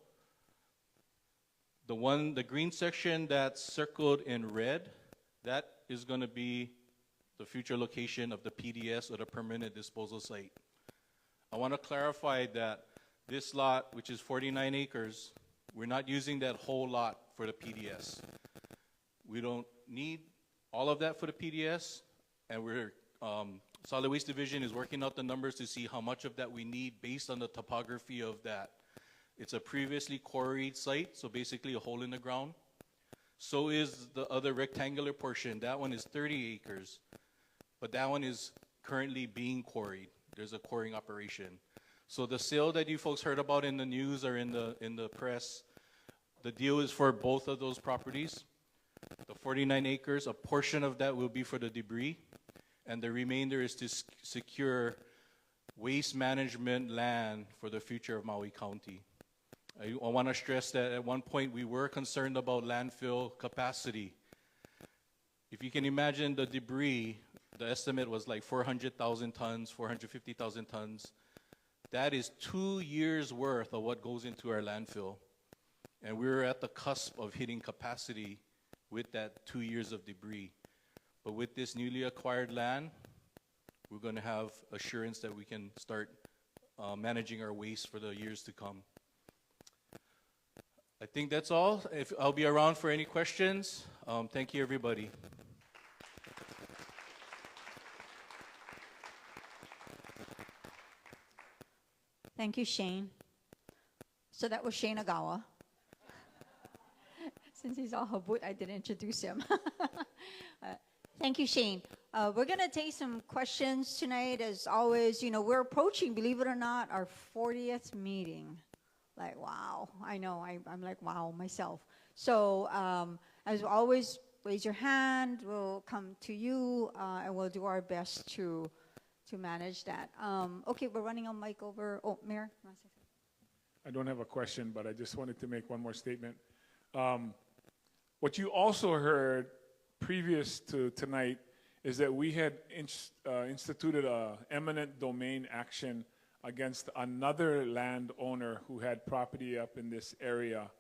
The green section that's circled in red, that is going to be the future location of the PDS, or the permanent disposal site. I want to clarify that this lot, which is 49 acres, we're not using that whole lot for the PDS. We don't need all of that for the PDS, and Solid Waste Division is working out the numbers to see how much of that we need based on the topography of that. It's a previously quarried site, so basically a hole in the ground. So is the other rectangular portion. That one is 30 acres, but that one is currently being quarried. There's a quarrying operation. So the sale that you folks heard about in the news or in the press, the deal is for both of those properties. The 49 acres, a portion of that will be for the debris, and the remainder is to secure waste management land for the future of Maui County. I want to stress that at one point we were concerned about landfill capacity. If you can imagine the debris, the estimate was like 400,000 tons, 450,000 tons. That is 2 years worth of what goes into our landfill. And we're at the cusp of hitting capacity with that 2 years of debris. But with this newly acquired land, we're going to have assurance that we can start managing our waste for the years to come. I think that's all. I'll be around for any questions. Thank you, everybody. Thank you, Shane. So that was Shane Agawa. Since he's all habut, I didn't introduce him. Thank you, Shane. We're going to take some questions tonight. As always, you know, we're approaching, believe it or not, our 40th meeting. Like, wow. I know. I'm like, wow, myself. So, as always, raise your hand. We'll come to you, and we'll do our best to manage that. Okay, we're running a mic over. Oh, Mayor. I don't have a question, but I just wanted to make one more statement. What you also heard previous to tonight is that we had instituted an eminent domain action against another landowner who had property up in this area.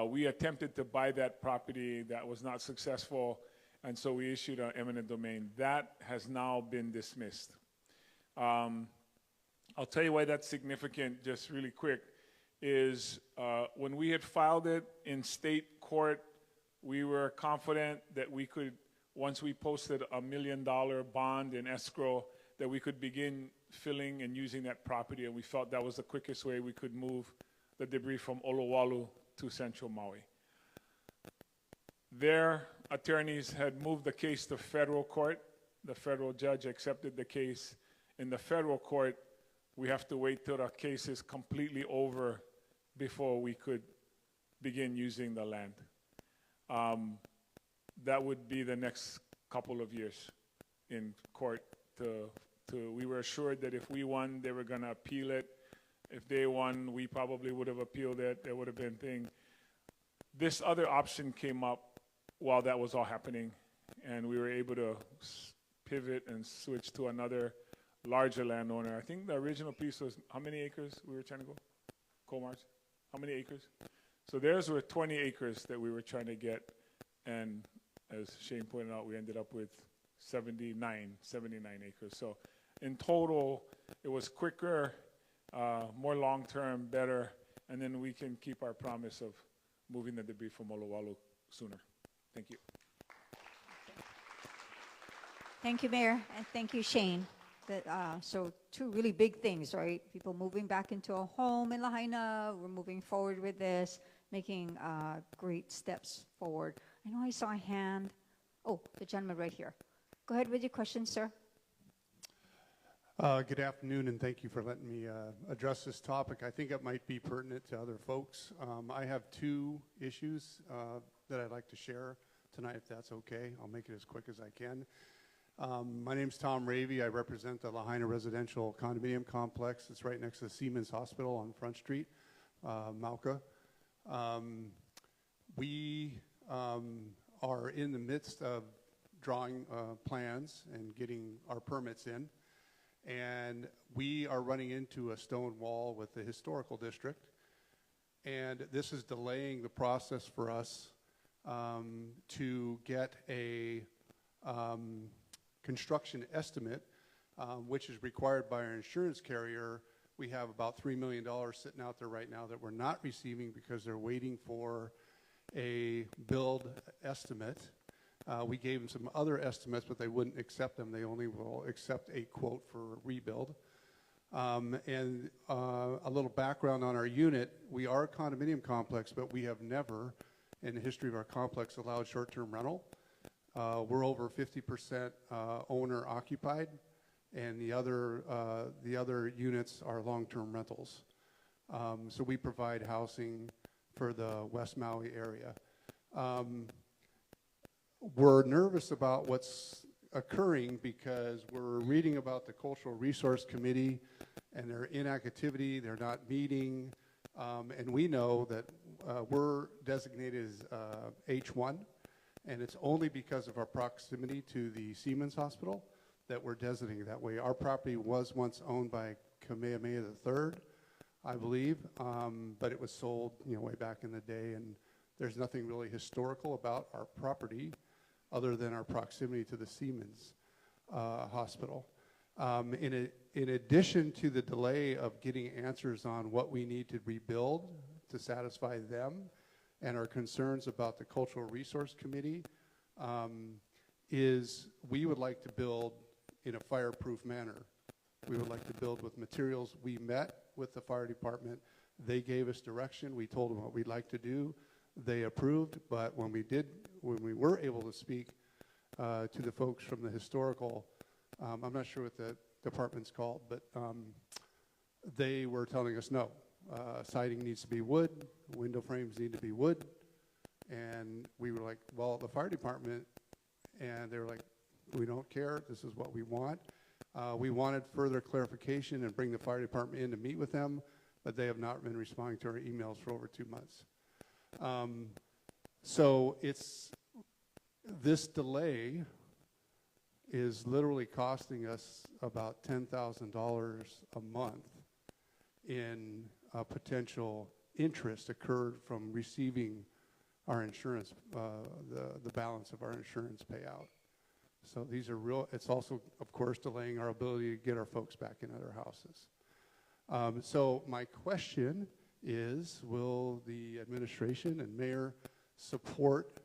We attempted to buy that property. That was not successful, and so we issued an eminent domain. That has now been dismissed. I'll tell you why that's significant just really quick, is when we had filed it in state court, we were confident that we could, once we posted $1 million bond in escrow, that we could begin filling and using that property, and we felt that was the quickest way we could move the debris from Olowalu to Central Maui. Their attorneys had moved the case to federal court. The federal judge accepted the case. In the federal court, we have to wait till the case is completely over before we could begin using the land. That would be the next couple of years in court. We were assured that if we won, they were going to appeal it. If they won, we probably would have appealed it. There would have been thing. This other option came up while that was all happening, and we were able to pivot and switch to another larger landowner. I think the original piece was how many acres we were trying to go? Comars? How many acres? So theirs were 20 acres that we were trying to get, and as Shane pointed out, we ended up with 79 acres. So in total, it was quicker, more long-term, better, and then we can keep our promise of moving the debris from Olowalu sooner. Thank you. Thank you, Mayor, and thank you, Shane. So two really big things, right? People moving back into a home in Lahaina. We're moving forward with this, making great steps forward. I know I saw a hand. Oh, the gentleman right here. Go ahead with your question, sir. Good afternoon, and thank you for letting me address this topic. I think it might be pertinent to other folks. I have two issues that I'd like to share tonight, if that's okay. I'll make it as quick as I can. My name's Tom Ravey. I represent the Lahaina Residential Condominium Complex. It's right next to the Siemens Hospital on Front Street, Mauka. We are in the midst of drawing plans and getting our permits in. And we are running into a stone wall with the historical district. And this is delaying the process for us to get a construction estimate, which is required by our insurance carrier. We have about $3 million sitting out there right now that we're not receiving because they're waiting for a build estimate. We gave them some other estimates, but they wouldn't accept them. They only will accept a quote for rebuild. And a little background on our unit, we are a condominium complex, but we have never in the history of our complex allowed short-term rental. We're over 50% owner occupied, and the other units are long-term rentals. So we provide housing for the West Maui area. We're nervous about what's occurring because we're reading about the Cultural Resource Committee and their inactivity, they're not meeting, and we know that we're designated as H1, and it's only because of our proximity to the Siemens Hospital that we're designated that way. Our property was once owned by Kamehameha III, I believe, but it was sold, way back in the day, and there's nothing really historical about our property other than our proximity to the Siemens Hospital. In addition to the delay of getting answers on what we need to rebuild to satisfy them and our concerns about the Cultural Resource Committee, is we would like to build in a fireproof manner. We would like to build with materials. We met with the fire department. They gave us direction. We told them what we'd like to do. They approved, but when we were able to speak to the folks from the historical, I'm not sure what the department's called, but they were telling us no. Siding needs to be wood, window frames need to be wood, and we were like, well, the fire department, and they were like, we don't care, this is what we want. We wanted further clarification and bring the fire department in to meet with them, but they have not been responding to our emails for over 2 months. So this delay is literally costing us about $10,000 a month in potential interest occurred from receiving our insurance, the balance of our insurance payout. So these are real. It's also, of course, delaying our ability to get our folks back in other houses. So my question is, will the administration and mayor support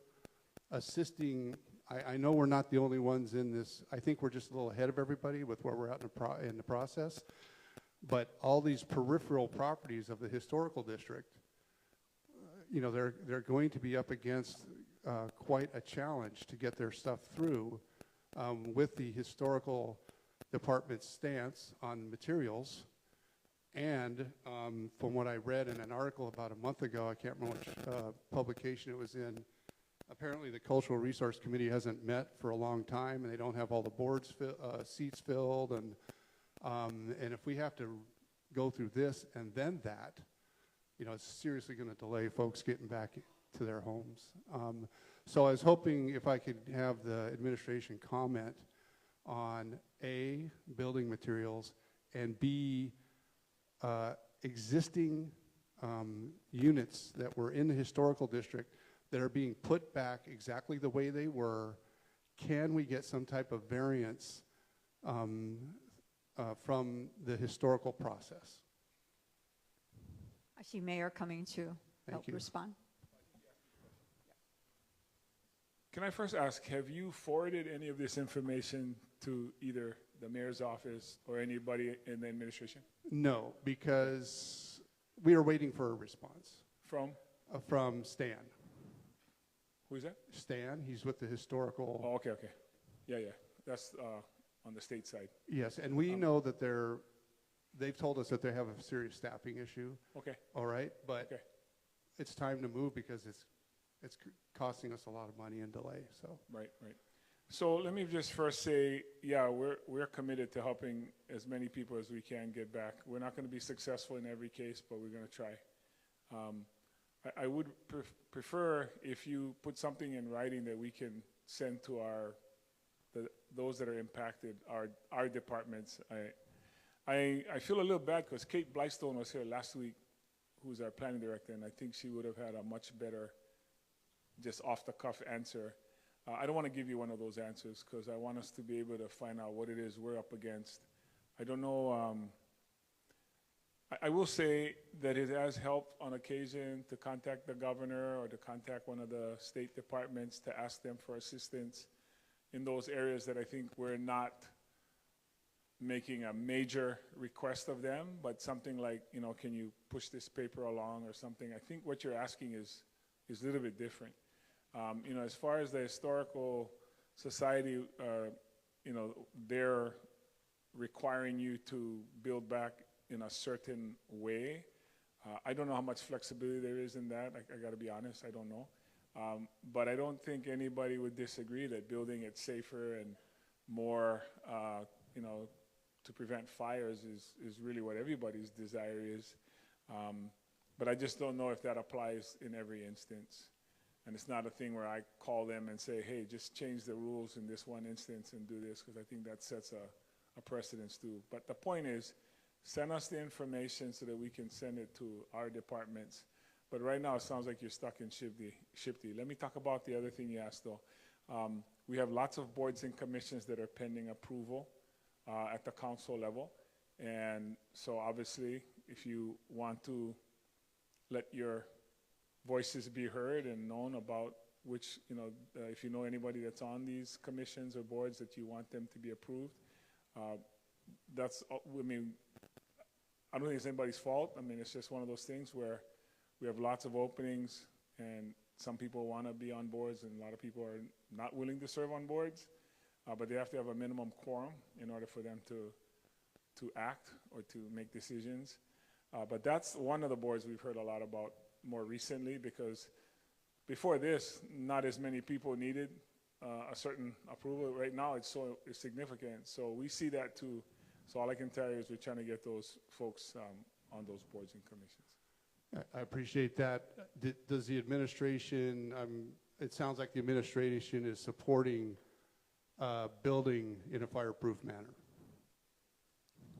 assisting? I know we're not the only ones in this. I think we're just a little ahead of everybody with where we're at in the process. But all these peripheral properties of the historical district, they're going to be up against quite a challenge to get their stuff through with the historical department's stance on materials. And from what I read in an article about a month ago, I can't remember which publication it was in, apparently the Cultural Resource Committee hasn't met for a long time, and they don't have all the boards seats filled, and if we have to go through this and then that, it's seriously going to delay folks getting back to their homes. So I was hoping if I could have the administration comment on A, building materials, and B, existing units that were in the historical district that are being put back exactly the way they were. Can we get some type of variance from the historical process? I see Mayor coming to help you. respond. Can I first ask, have you forwarded any of this information to either the mayor's office or anybody in the administration? No, because we are waiting for a response From Stan. who is that? Stan, he's with the historical. Oh, okay. Yeah. That's on the state side. Yes, and we know that they've told us that they have a serious staffing issue. Okay. All right, but Okay. it's time to move because it's costing us a lot of money and delay. So Right. So let me just first say, yeah, we're committed to helping as many people as we can get back. We're not going to be successful in every case, but we're going to try. I would prefer if you put something in writing that we can send to those that are impacted, our departments. I feel a little bad because Kate Blystone was here last week, who's our planning director, and I think she would have had a much better, just off-the-cuff answer. I don't want to give you one of those answers because I want us to be able to find out what it is we're up against. I don't know. I will say that it has helped on occasion to contact the governor or to contact one of the state departments to ask them for assistance in those areas that I think we're not making a major request of them, but something like, can you push this paper along or something? I think what you're asking is a little bit different. As far as the historical society, they're requiring you to build back in a certain way. I don't know how much flexibility there is in that. I got to be honest, I don't know. But I don't think anybody would disagree that building it safer and more, to prevent fires is really what everybody's desire is. But I just don't know if that applies in every instance. And it's not a thing where I call them and say, hey, just change the rules in this one instance and do this, because I think that sets a precedence too. But the point is, send us the information so that we can send it to our departments. But right now, it sounds like you're stuck in Shipty. Let me talk about the other thing you asked, though. We have lots of boards and commissions that are pending approval at the council level. And so obviously, if you want to let your voices be heard and known about which, if you know anybody that's on these commissions or boards that you want them to be approved, I don't think it's anybody's fault. It's just one of those things where we have lots of openings and some people want to be on boards and a lot of people are not willing to serve on boards, but they have to have a minimum quorum in order for them to act or to make decisions. But that's one of the boards we've heard a lot about more recently, because before this, not as many people needed a certain approval. Right now, it's significant. So we see that too. So all I can tell you is we're trying to get those folks on those boards and commissions. I appreciate that. Does the administration, it sounds like the administration is supporting building in a fireproof manner.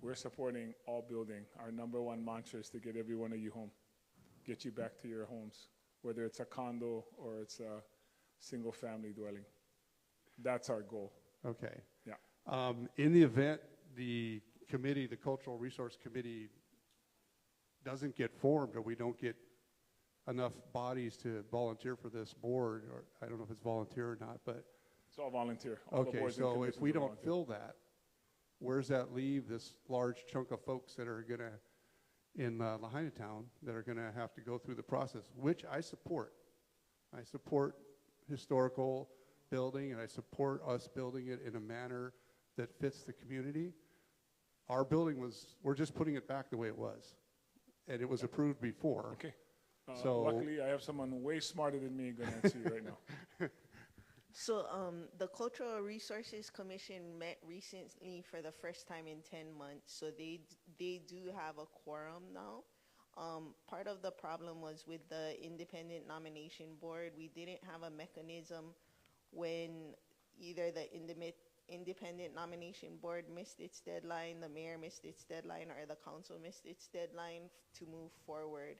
We're supporting all building. Our number one mantra is to get every one of you home, get you back to your homes, whether it's a condo or it's a single family dwelling. That's our goal. Okay. Yeah. In the event the committee, the Cultural Resource Committee, doesn't get formed or we don't get enough bodies to volunteer for this board, or I don't know if it's volunteer or not, but. It's all volunteer. All the okay, boards and so if commissions we are don't volunteer. fill that, where's that leave this large chunk of folks that are going to, in Lahaina town, that are going to have to go through the process, which I support. I support historical building, and I support us building it in a manner that fits the community. Our building we're just putting it back the way it was, and it was approved before. Okay. So luckily, I have someone way smarter than me going to answer you right now. So the Cultural Resources Commission met recently for the first time in 10 months. So they do have a quorum now. Part of the problem was with the Independent Nomination Board. We didn't have a mechanism when either the independent nomination board missed its deadline, the mayor missed its deadline, or the council missed its deadline to move forward.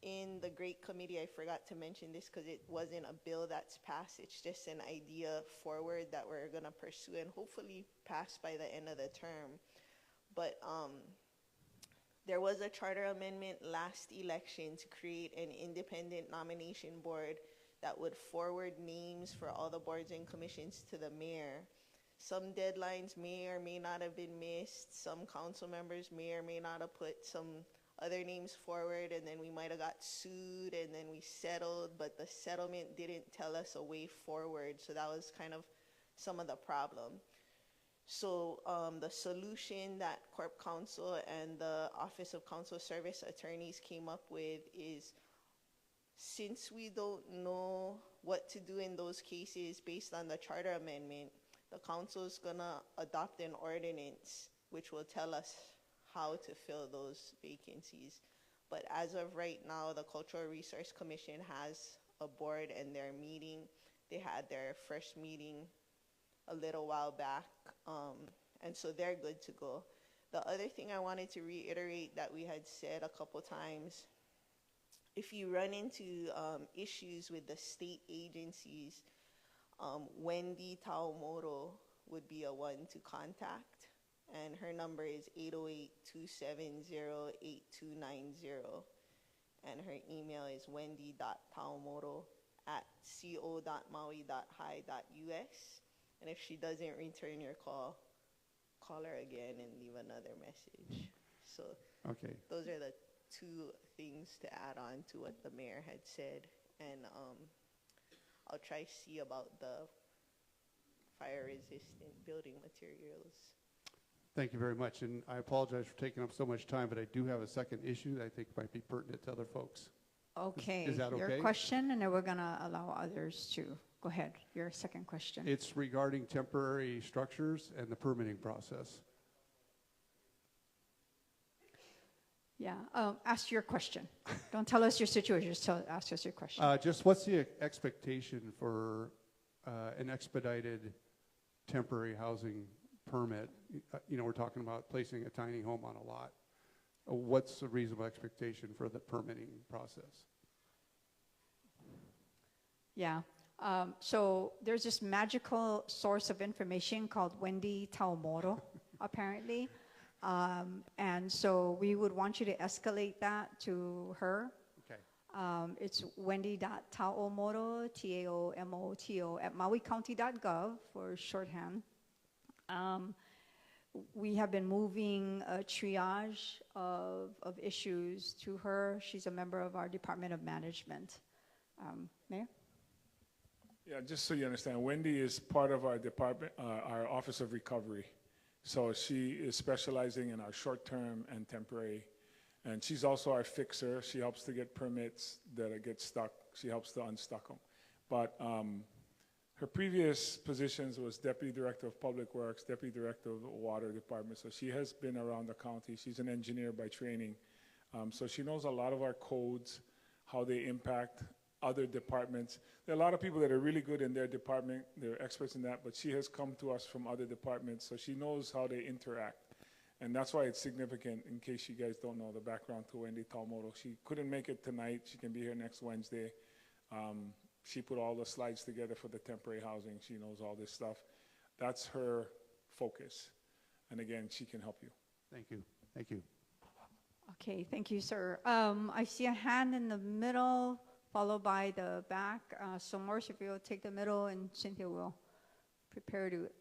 In the Great Committee, I forgot to mention this because it wasn't a bill that's passed. It's just an idea forward that we're going to pursue and hopefully pass by the end of the term. But there was a charter amendment last election to create an independent nomination board that would forward names for all the boards and commissions to the mayor. Some deadlines may or may not have been missed. Some council members may or may not have put some other names forward, and then we might have got sued, and then we settled, but the settlement didn't tell us a way forward. So that was kind of some of the problem. So the solution that Corp Counsel and the Office of Counsel Service Attorneys came up with is, since we don't know what to do in those cases based on the charter amendment, the council is gonna adopt an ordinance which will tell us how to fill those vacancies. But as of right now, the Cultural Resource Commission has a board and they're meeting. They had their first meeting a little while back, and so they're good to go. The other thing I wanted to reiterate that we had said a couple times, if you run into issues with the state agencies, Wendy Taomoto would be a one to contact, and her number is 808-270-8290, and her email is wendy.taomoto@co.maui.hi.us. And if she doesn't return your call, call her again and leave another message. So Okay. those are the two things to add on to what the mayor had said. And I'll try to see about the fire-resistant building materials. Thank you very much, and I apologize for taking up so much time, but I do have a second issue that I think might be pertinent to other folks. Okay. Is that okay? Your question, and then we're going to allow others to go ahead. Your second question. It's regarding temporary structures and the permitting process. Yeah, ask your question. Don't tell us your situation, just ask us your question. Just what's the expectation for an expedited temporary housing permit? You know, we're talking about placing a tiny home on a lot. What's the reasonable expectation for the permitting process? Yeah, so there's this magical source of information called Wendy Taomoto, apparently. And so we would want you to escalate that to her. Okay. It's wendy.taomoto, Taomoto, at mauicounty.gov for shorthand. We have been moving a triage of issues to her. She's a member of our Department of Management. Mayor? Yeah, just so you understand, Wendy is part of our department, our Office of Recovery. So she is specializing in our short-term and temporary. And she's also our fixer. She helps to get permits that get stuck. She helps to unstuck them. But her previous positions was Deputy Director of Public Works, Deputy Director of the Water Department. So she has been around the county. She's an engineer by training. So she knows a lot of our codes, how they impact other departments. There are a lot of people that are really good in their department. They're experts in that, but she has come to us from other departments, so she knows how they interact. And that's why it's significant, in case you guys don't know the background to Wendy Taomoto. She couldn't make it tonight. She can be here next Wednesday. She put all the slides together for the temporary housing. She knows all this stuff. That's her focus. And again, she can help you. Thank you. Thank you. Okay, thank you, sir. I see a hand in the middle, followed by the back. So Morris, if you'll take the middle, and Cynthia will prepare to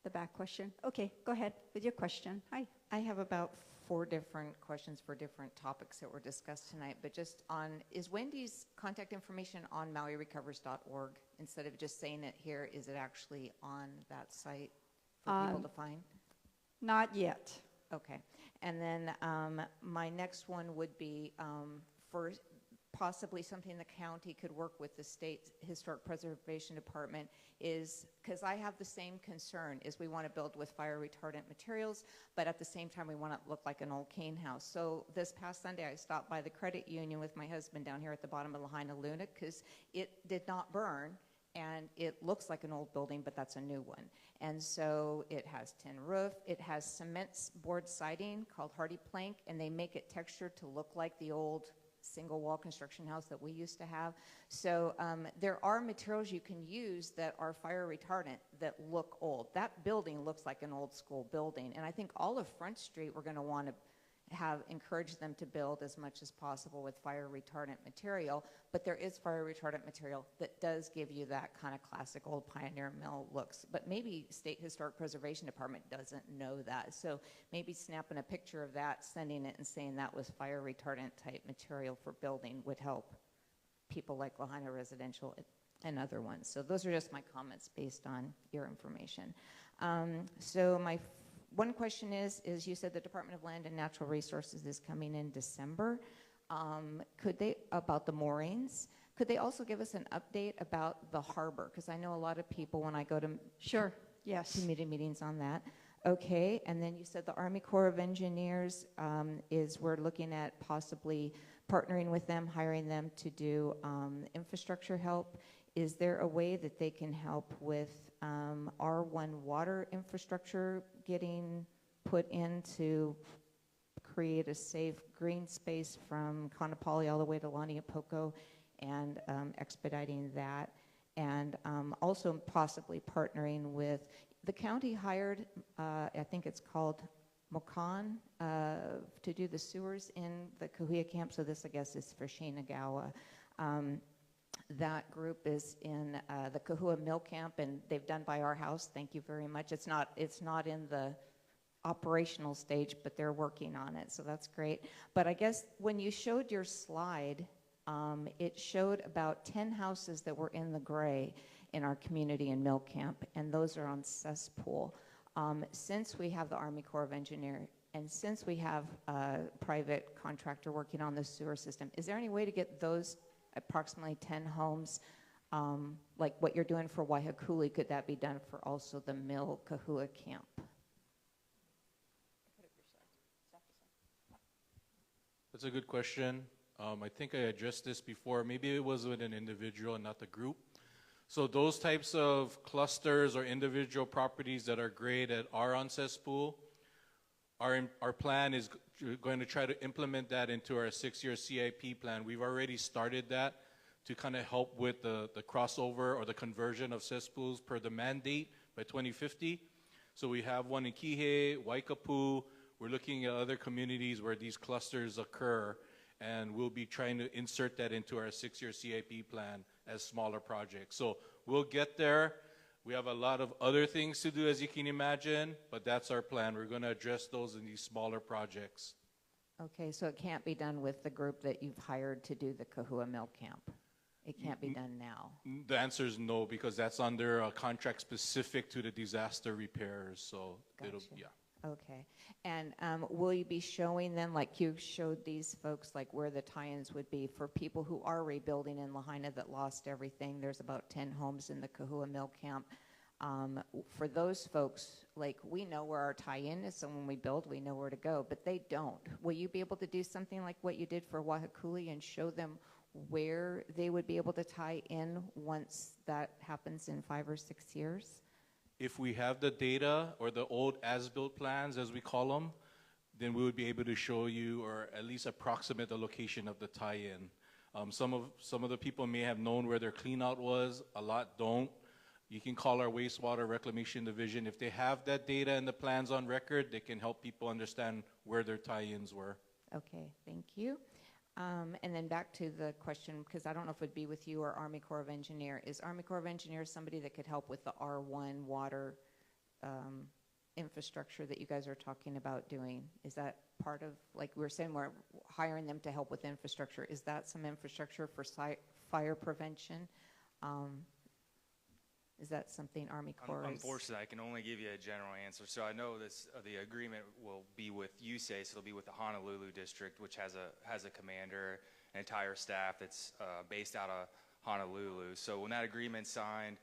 the back question. Okay, go ahead with your question. Hi. I have about 4 different questions for different topics that were discussed tonight, but just on, is Wendy's contact information on MauiRecovers.org? Instead of just saying it here, is it actually on that site for people to find? Not yet. Okay. And then my next one would be for possibly something the county could work with the state historic preservation department, is because I have the same concern, is we want to build with fire retardant materials, but at the same time we want it to look like an old cane house. So this past Sunday I stopped by the credit union with my husband down here at the bottom of Lahaina Luna because it did not burn, and it looks like an old building, but that's a new one. And so it has tin roof, it has cement board siding called hardy plank, and they make it textured to look like the old single wall construction house that we used to have. So there are materials you can use that are fire retardant that look old. That building looks like an old school building, and I think all of Front Street we're going to want to encourage them to build as much as possible with fire retardant material, but there is fire retardant material that does give you that kind of classic old pioneer mill looks. But maybe State Historic Preservation Department doesn't know that. So maybe snapping a picture of that, sending it and saying that was fire retardant type material for building would help people like Lahaina Residential and other ones. So those are just my comments based on your information. So my one question is you said the Department of Land and Natural Resources is coming in December. Could they, about the moorings, could they also give us an update about the harbor? Because I know a lot of people, when I go to Sure, yes. committee meetings on that. Okay, and then you said the Army Corps of Engineers we're looking at possibly partnering with them, hiring them to do infrastructure help. Is there a way that they can help with R1 water infrastructure getting put in to create a safe green space from Kaanapali all the way to Laniapoko and expediting that? And also possibly partnering with, the county hired, I think it's called Mokan, to do the sewers in the Kahuia camp. So this, I guess, is for Shinagawa. That group is in the Kahua Mill Camp, and they've done by our house. Thank you very much. It's not in the operational stage, but they're working on it, so that's great. But I guess when you showed your slide, it showed about 10 houses that were in the gray in our community in Mill Camp, and those are on cesspool. Since we have the Army Corps of Engineers, and since we have a private contractor working on the sewer system, is there any way to get those approximately 10 homes, like what you're doing for Waihakuli, could that be done for also the Mill Kahua camp? That's a good question. I think I addressed this before. Maybe it was with an individual and not the group. So those types of clusters or individual properties that are gray that are on cesspool, our plan is going to try to implement that into our 6-year CIP plan. We've already started that to kind of help with the crossover or the conversion of cesspools per the mandate by 2050. So we have one in Kihei, Waikapu. We're looking at other communities where these clusters occur, and we'll be trying to insert that into our 6-year CIP plan as smaller projects. So we'll get there. We have a lot of other things to do, as you can imagine, but that's our plan. We're going to address those in these smaller projects. Okay, so it can't be done with the group that you've hired to do the Kahua Mill Camp. It can't be done now. The answer is no, because that's under a contract specific to the disaster repairs. So Gotcha. yeah. Okay, and will you be showing them, like you showed these folks, like where the tie-ins would be for people who are rebuilding in Lahaina that lost everything? There's about 10 homes in the Kahua Mill Camp. For those folks, like, we know where our tie-in is, so when we build, we know where to go, but they don't. Will you be able to do something like what you did for Waihakuli and show them where they would be able to tie in once that happens in 5 or 6 years? If we have the data or the old as-built plans, as we call them, then we would be able to show you or at least approximate the location of the tie-in. Some of the people may have known where their cleanout was. A lot don't. You can call our wastewater reclamation division. If they have that data and the plans on record, they can help people understand where their tie-ins were. Okay, thank you. And then back to the question, because I don't know if it would be with you or Army Corps of Engineer. Is Army Corps of Engineers somebody that could help with the R1 water infrastructure that you guys are talking about doing? Is that part of, like we were saying, we're hiring them to help with infrastructure. Is that some infrastructure for fire prevention? Is that something Army Corps is? Unfortunately, I can only give you a general answer. So I know this, the agreement will be with USACE. It'll be with the Honolulu district, which has a commander, an entire staff that's based out of Honolulu. So when that agreement's signed,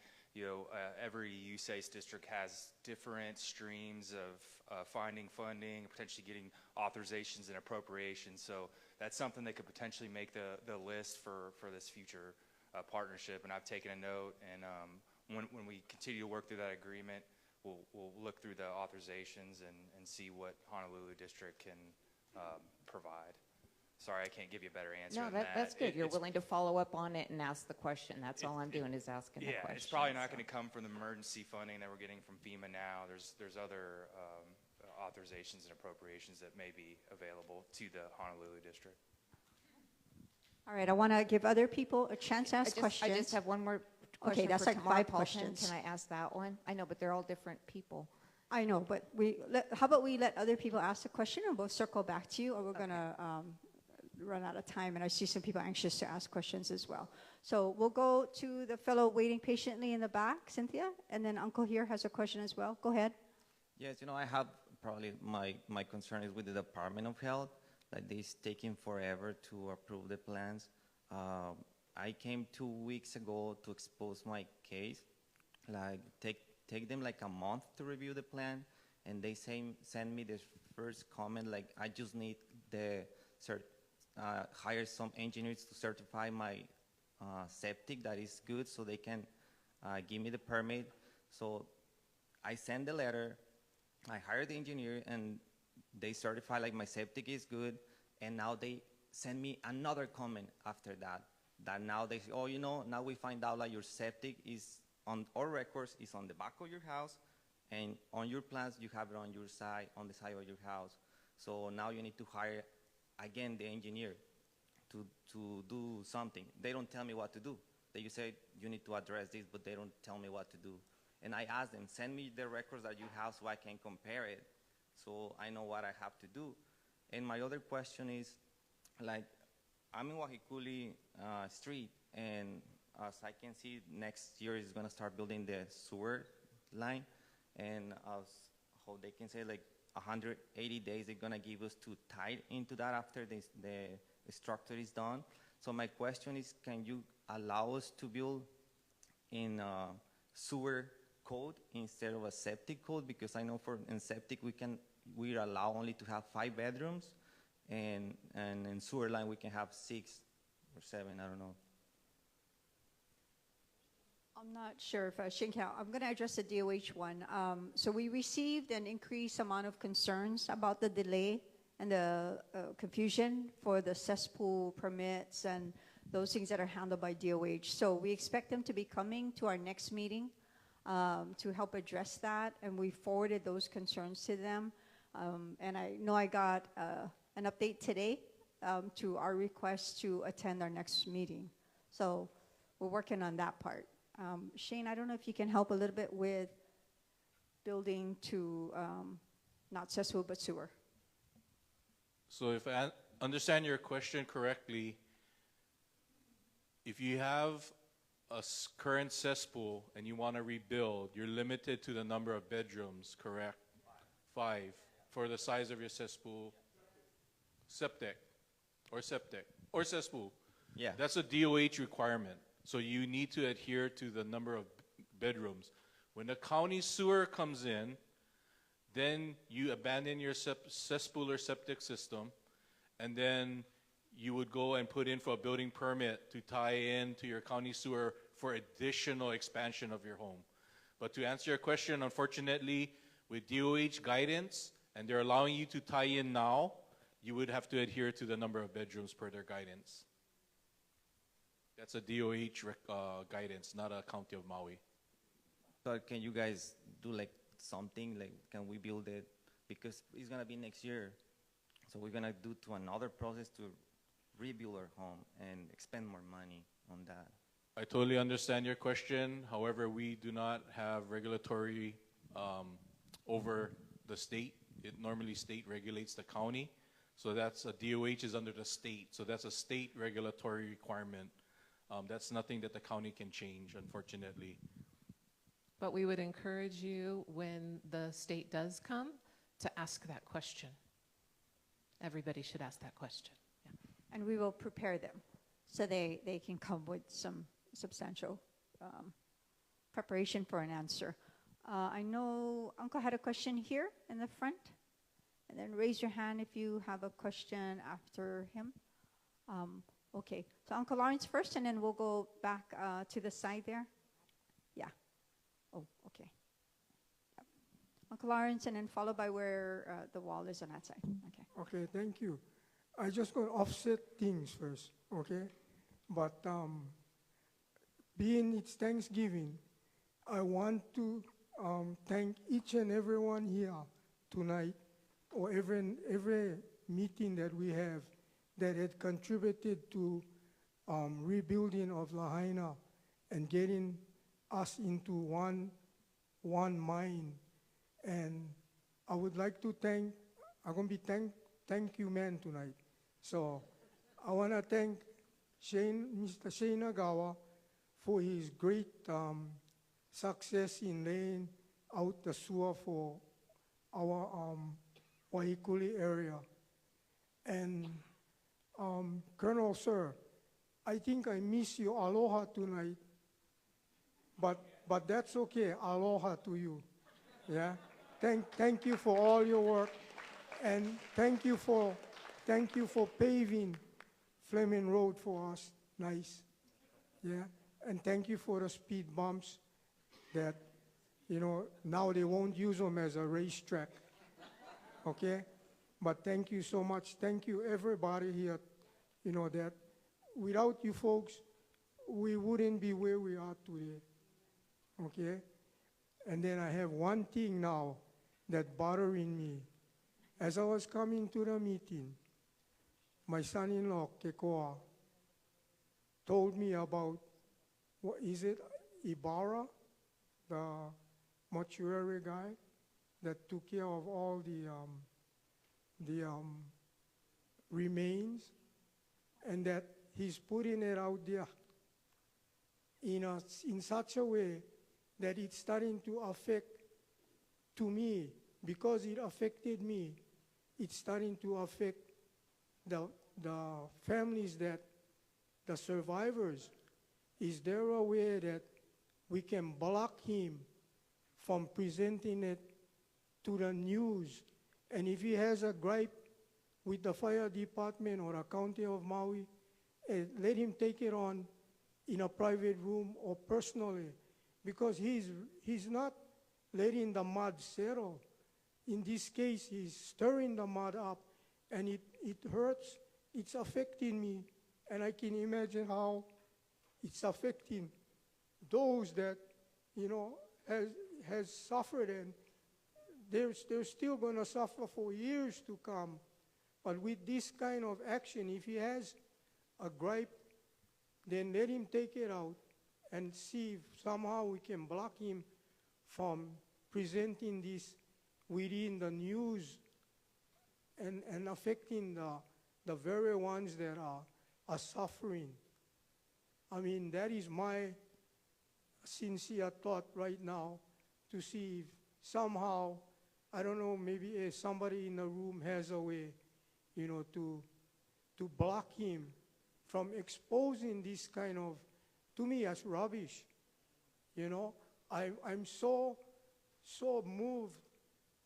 every USACE district has different streams of finding funding, potentially getting authorizations and appropriations. So that's something that could potentially make the list for this future partnership, and I've taken a note. And when we continue to work through that agreement, we'll look through the authorizations and see what Honolulu District can provide. Sorry, I can't give you a better answer No, than that. that's good. You're willing to follow up on it and ask the question. That's all I'm doing is asking the question. Yeah, it's probably not going to come from the emergency funding that we're getting from FEMA now. There's other authorizations and appropriations that may be available to the Honolulu District. All right, I want to give other people a chance to ask questions. I just have one more question. Okay, that's for like Tamara 5 Paulson. questions. Can I ask that one? I know, but they're all different people. I know, but how about we let other people ask the question, and we'll circle back to you, or we're going to run out of time, and I see some people anxious to ask questions as well. So we'll go to the fellow waiting patiently in the back, Cynthia, and then Uncle here has a question as well. Go ahead. Yes, I have probably my concern is with the Department of Health, that they's taking forever to approve the plans. I came 2 weeks ago to expose my case, like take them like a month to review the plan, and they send me the first comment like I just need the hire some engineers to certify my septic that is good so they can give me the permit. So I send the letter, I hire the engineer, and they certify like my septic is good, and now they send me another comment after that now they say, oh, now we find out like your septic is on our records is on the back of your house, and on your plans you have it on your side, on the side of your house. So now you need to hire again the engineer to do something. They don't tell me what to do. You say you need to address this, but they don't tell me what to do. And I ask them, send me the records that you have so I can compare it, so I know what I have to do. And my other question is, like, I'm in Wahikuli Street, and as I can see, next year is going to start building the sewer line, and as how they can say, like 180 days they're going to give us to tie into that after the structure is done. So my question is, can you allow us to build in sewer code instead of a septic code? Because I know in septic we allow only to have 5 bedrooms, and in sewer line we can have 6 or 7, I don't know. I'm not sure if Shane can. I'm going to address the DOH one. So we received an increased amount of concerns about the delay and the confusion for the cesspool permits and those things that are handled by DOH. So we expect them to be coming to our next meeting to help address that, and we forwarded those concerns to them. And I know I got an update today to our request to attend our next meeting. So we're working on that part. Shane, I don't know if you can help a little bit with building to not cesspool but sewer. So if I understand your question correctly, if you have a current cesspool and you want to rebuild, you're limited to the number of bedrooms, correct? 5 for the size of your cesspool. Septic or cesspool. Yeah. That's a DOH requirement. So you need to adhere to the number of bedrooms. When the county sewer comes in, then you abandon your cesspool or septic system, and then you would go and put in for a building permit to tie in to your county sewer for additional expansion of your home. But to answer your question, unfortunately, with DOH guidance, and they're allowing you to tie in now, you would have to adhere to the number of bedrooms per their guidance. That's a DOH guidance, not a County of Maui. But can you guys do like something, like can we build it? Because it's gonna be next year. So we're gonna do to another process to rebuild our home and expend more money on that. I totally understand your question. However, we do not have regulatory over the state. It normally state regulates the county. So that's a DOH is under the state. So that's a state regulatory requirement. That's nothing that the county can change, unfortunately. But we would encourage you, when the state does come, to ask that question. Everybody should ask that question. Yeah. And we will prepare them so they can come with some substantial preparation for an answer. I know Uncle had a question here in the front. And then raise your hand if you have a question after him. Okay, so Uncle Lawrence first, and then we'll go back to the side there. Yeah. Oh, okay. Yep. Uncle Lawrence, and then followed by where the wall is on that side. Okay. Okay, thank you. I just going to offset things first, okay? But being it's Thanksgiving, I want to thank each and everyone here tonight, or every meeting that we have that had contributed to rebuilding of Lahaina and getting us into one mind. And I would like to I'm going to be thank you man tonight. So I want to thank Mr. Shane Nagawa for his great success in laying out the sewer for our Wahikuli area. And Colonel Sir, I think I miss you aloha tonight, but that's okay, aloha to you, yeah? Thank you for all your work, and thank you for paving Fleming Road for us, nice, yeah? And thank you for the speed bumps that, now they won't use them as a racetrack, okay? But thank you so much. Thank you, everybody here, that without you folks, we wouldn't be where we are today, okay? And then I have one thing now that bothering me. As I was coming to the meeting, my son-in-law, Kekoa, told me about, what is it, Ibarra, the mortuary guy that took care of all the remains, and that he's putting it out there in such a way that it's starting to affect to me, because it affected me, it's starting to affect the families, that the survivors. Is there a way that we can block him from presenting it to the news? And if he has a gripe with the fire department or the county of Maui, let him take it on in a private room or personally, because he's not letting the mud settle. In this case, he's stirring the mud up, and it hurts. It's affecting me, and I can imagine how it's affecting those that, has suffered, and they're still going to suffer for years to come. But with this kind of action, if he has a gripe, then let him take it out and see if somehow we can block him from presenting this within the news and affecting the very ones that are suffering. I mean, that is my sincere thought right now, to see if somehow, I don't know, maybe somebody in the room has a way, to block him from exposing this kind of, to me, as rubbish. I'm so moved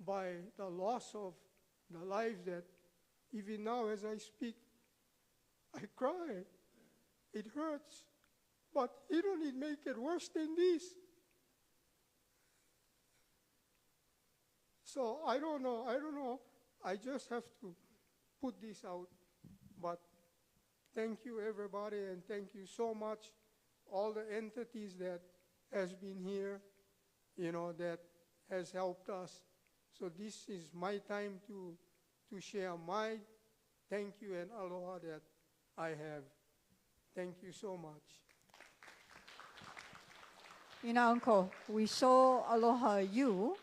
by the loss of the lives that even now as I speak, I cry. It hurts. But he don't make it worse than this. So I don't know. I just have to put this out. But thank you, everybody, and thank you so much, all the entities that has been here, that has helped us. So this is my time to share my thank you and aloha that I have. Thank you so much. Uncle, we so aloha you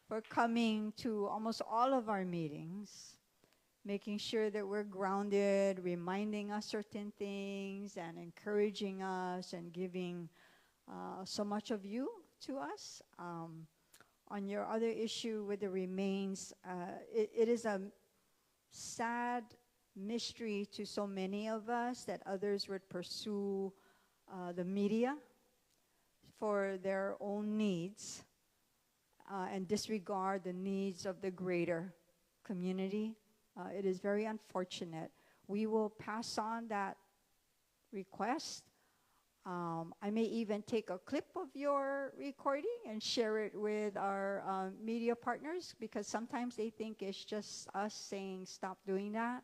for coming to almost all of our meetings, making sure that we're grounded, reminding us certain things, and encouraging us, and giving so much of you to us. On your other issue with the remains, it is a sad mystery to so many of us that others would pursue the media for their own needs and disregard the needs of the greater community. It is very unfortunate. We will pass on that request. I may even take a clip of your recording and share it with our media partners, because sometimes they think it's just us saying stop doing that,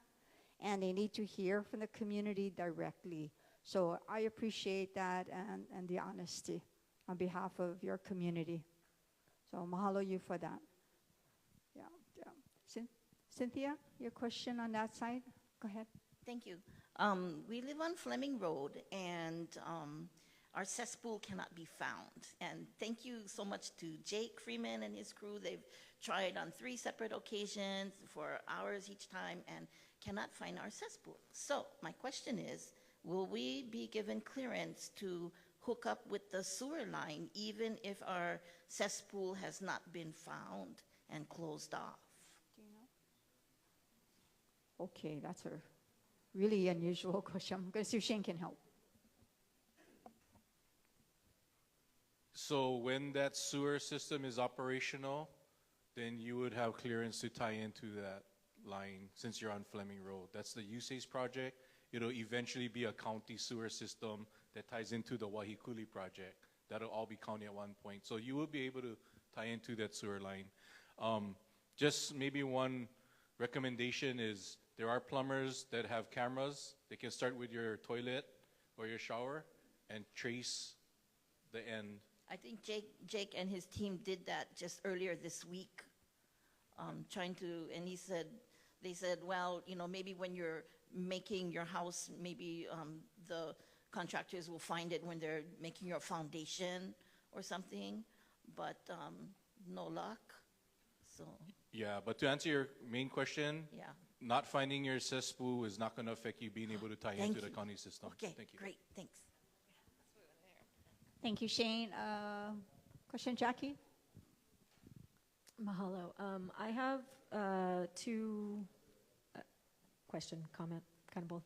and they need to hear from the community directly. So I appreciate that and the honesty on behalf of your community. So mahalo you for that. Yeah. Cynthia, your question on that side? Go ahead. Thank you. We live on Fleming Road, and our cesspool cannot be found. And thank you so much to Jake Freeman and his crew. They've tried on 3 separate occasions for hours each time and cannot find our cesspool. So my question is, will we be given clearance to hook up with the sewer line even if our cesspool has not been found and closed off? Do you know? Okay, that's a really unusual question. I'm going to see if Shane can help. So when that sewer system is operational, then you would have clearance to tie into that line since you're on Fleming Road. That's the USACE project. It'll eventually be a county sewer system that ties into the Wahikuli project. That'll all be county at one point. So you will be able to tie into that sewer line. Just maybe one recommendation is there are plumbers that have cameras. They can start with your toilet or your shower and trace the end. I think Jake and his team did that just earlier this week, trying to, and they said, well, you know, maybe when you're making your house, maybe the contractors will find it when they're making your foundation or something, but no luck, so. Yeah, but to answer your main question, yeah. Not finding your cesspool is not going to affect you being able to tie into the county system. Okay, Thank you. Great, thanks. Thank you, Shane. Question, Jackie? Mahalo. I have 2 comment, kind of both.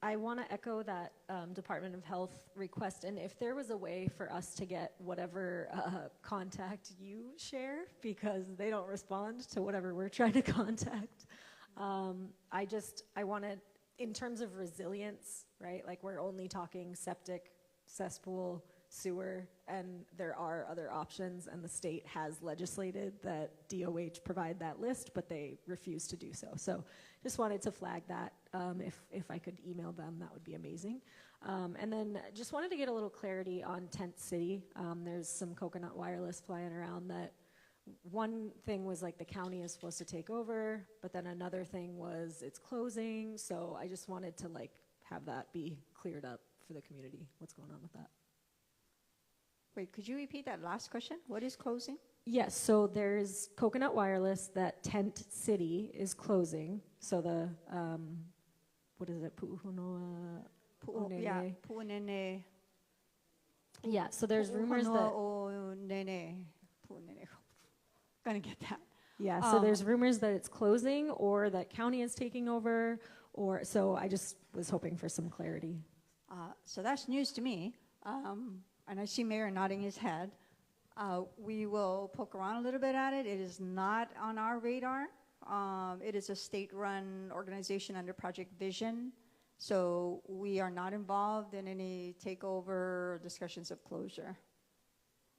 I want to echo that Department of Health request, and if there was a way for us to get whatever contact you share, because they don't respond to whatever we're trying to contact. I wanted, in terms of resilience, right? Like, we're only talking septic, cesspool, sewer, and there are other options, and the state has legislated that DOH provide that list, but they refuse to do so. So just wanted to flag that. If I could email them, that would be amazing. And then just wanted to get a little clarity on Tent City. There's some coconut wireless flying around that one thing was like the county is supposed to take over, but then another thing was it's closing. So I just wanted to like have that be cleared up for the community. What's going on with that? Wait, could you repeat that last question? What is closing? Yes, so there's Coconut Wireless that Tent City is closing. So the, what is it? Pu'uhonoa? Yeah, Pu'unene. Yeah, so there's rumors that... Pu'unene. Gonna get that. Yeah, so there's rumors that it's closing or that county is taking over, or so I just was hoping for some clarity. So that's news to me. And I see Mayor nodding his head. We will poke around a little bit at it. It is not on our radar. It is a state-run organization under Project Vision. So we are not involved in any takeover or discussions of closure.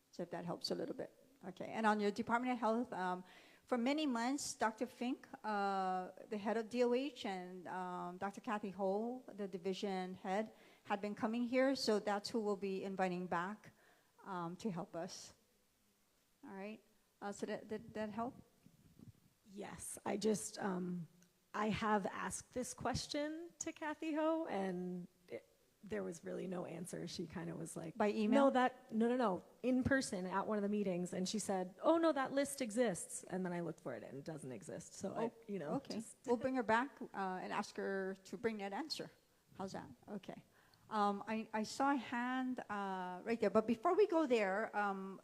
So if that helps a little bit. Okay, and on your Department of Health, for many months, Dr. Fink, the head of DOH, and Dr. Kathy Ho, the division head, had been coming here, so that's who we'll be inviting back to help us. All right, so did that help? Yes, I just, I have asked this question to Kathy Ho, and there was really no answer. She kind of was like, by email? No, in person at one of the meetings, and she said, oh no, that list exists, and then I looked for it and it doesn't exist. So okay, we'll bring her back and ask her to bring that answer. How's that? Okay. I saw a hand right there, but before we go there,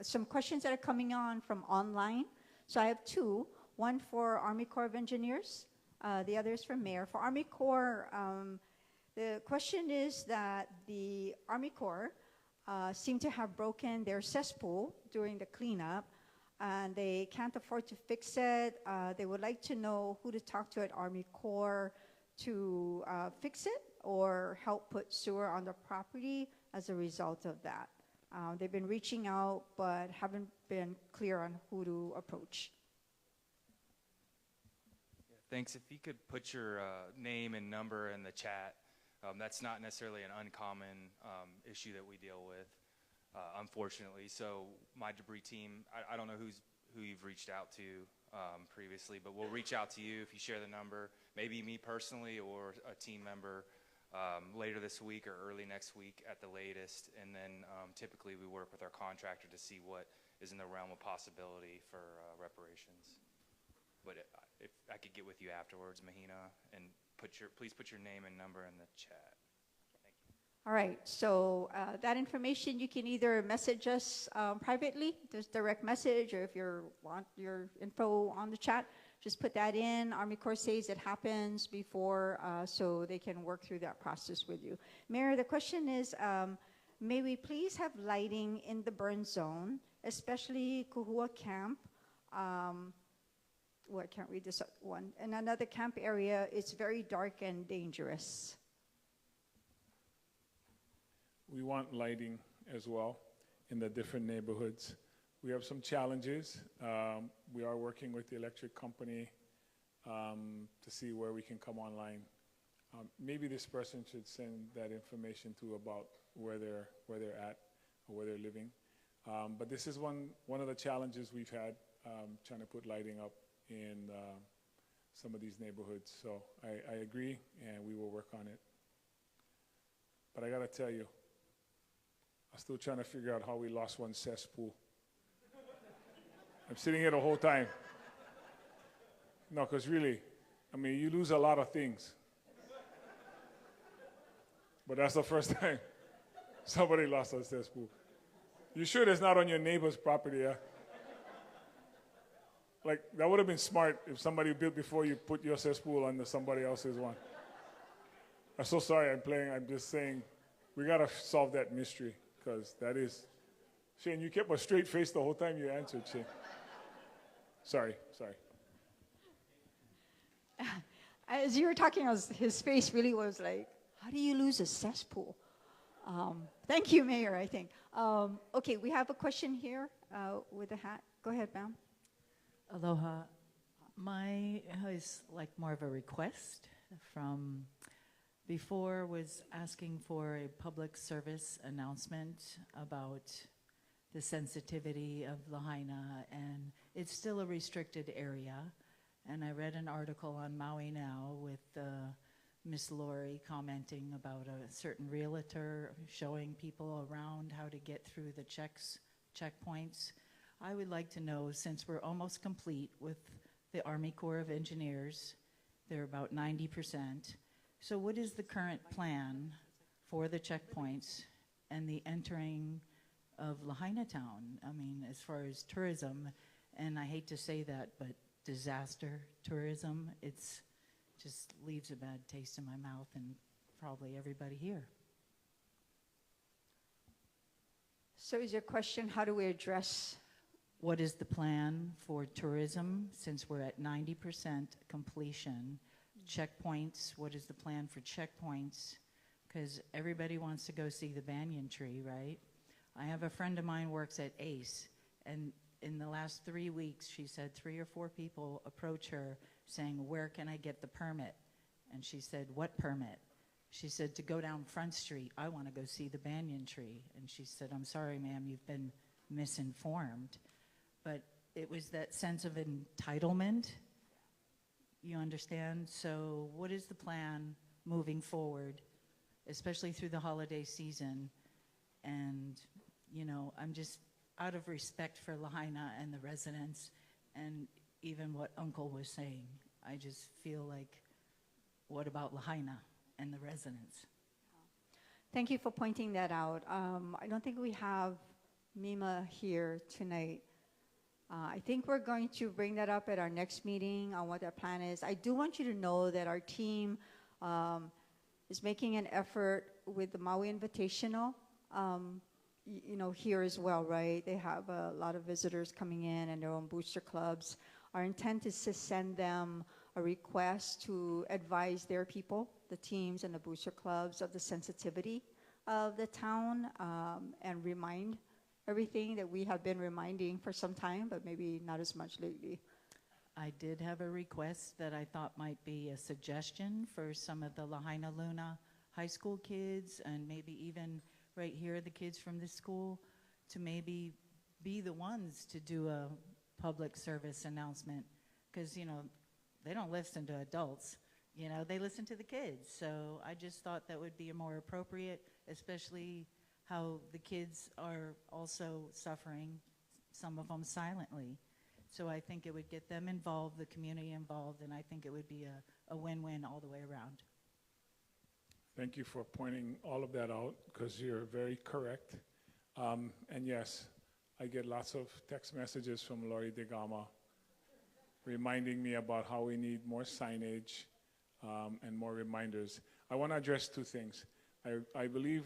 some questions that are coming on from online. So I have 2, one for Army Corps of Engineers, the other is from Mayor. For Army Corps, the question is that the Army Corps seem to have broken their cesspool during the cleanup, and they can't afford to fix it. They would like to know who to talk to at Army Corps to fix it or help put sewer on the property as a result of that. They've been reaching out, but haven't been clear on who to approach. Yeah, thanks. If you could put your name and number in the chat, that's not necessarily an uncommon issue that we deal with, unfortunately. So my debris team, I don't know who you've reached out to previously, but we'll reach out to you if you share the number, maybe me personally or a team member later this week or early next week at the latest. And then typically we work with our contractor to see what is in the realm of possibility for reparations. But if I could get with you afterwards, Mahina, and please put your name and number in the chat. Thank you. All right, so that information you can either message us privately, just direct message, or if you want your info on the chat, just put that in. Army Corps says it happens before, so they can work through that process with you. Mayor, the question is, may we please have lighting in the burn zone, especially Kuhua Camp? Well, I can't read this one. In another camp area, it's very dark and dangerous. We want lighting as well in the different neighborhoods. We have some challenges. We are working with the electric company to see where we can come online. Maybe this person should send that information to about where they're at or where they're living. But this is one of the challenges we've had, trying to put lighting up in some of these neighborhoods. So I agree, and we will work on it. But I gotta tell you, I'm still trying to figure out how we lost one cesspool. I'm sitting here the whole time. No, because really, I mean, you lose a lot of things. But that's the first time somebody lost a cesspool. You sure that's not on your neighbor's property, yeah? Like, that would have been smart if somebody built before you put your cesspool under somebody else's one. I'm so sorry I'm just saying, we gotta solve that mystery, because that is, Shane, you kept a straight face the whole time you answered, Shane. Sorry. As you were talking, his face really was like, how do you lose a cesspool? Thank you, Mayor, I think. Okay, we have a question here with a hat. Go ahead, ma'am. Aloha. My is like more of a request from before, was asking for a public service announcement about the sensitivity of Lahaina, and it's still a restricted area. And I read an article on Maui Now with Miss Lori commenting about a certain realtor showing people around how to get through the checkpoints. I would like to know, since we're almost complete with the Army Corps of Engineers, they're about 90%. So what is the current plan for the checkpoints and the entering of Lahaina Town? I mean, as far as tourism, and I hate to say that, but disaster tourism, it's just leaves a bad taste in my mouth and probably everybody here. So is your question, how do we address? What is the plan for tourism, since we're at 90% completion? Checkpoints, what is the plan for checkpoints? Because everybody wants to go see the banyan tree, right? I have a friend of mine works at ACE, and in the last 3 weeks, she said 3 or 4 people approach her saying, where can I get the permit? And she said, what permit? She said, to go down Front Street, I want to go see the banyan tree. And she said, I'm sorry, ma'am, you've been misinformed. But it was that sense of entitlement, you understand? So what is the plan moving forward, especially through the holiday season? And, you know, I'm just, out of respect for Lahaina and the residents, and even what Uncle was saying, I just feel like, what about Lahaina and the residents? Thank you for pointing that out. I don't think we have Mima here tonight. I think we're going to bring that up at our next meeting on what that plan is. I do want you to know that our team is making an effort with the Maui Invitational, you know, here as well, right? They have a lot of visitors coming in and their own booster clubs. Our intent is to send them a request to advise their people, the teams and the booster clubs, of the sensitivity of the town, and remind everything that we have been reminding for some time, but maybe not as much lately. I did have a request that I thought might be a suggestion for some of the Lahaina Luna high school kids, and maybe even right here, the kids from this school, to maybe be the ones to do a public service announcement. Because, you know, they don't listen to adults, you know, they listen to the kids. So I just thought that would be more appropriate, especially how the kids are also suffering, some of them silently. So I think it would get them involved, the community involved, and I think it would be a win-win all the way around. Thank you for pointing all of that out, because you're very correct. And yes, I get lots of text messages from Lori DeGama reminding me about how we need more signage and more reminders. I want to address two things. I believe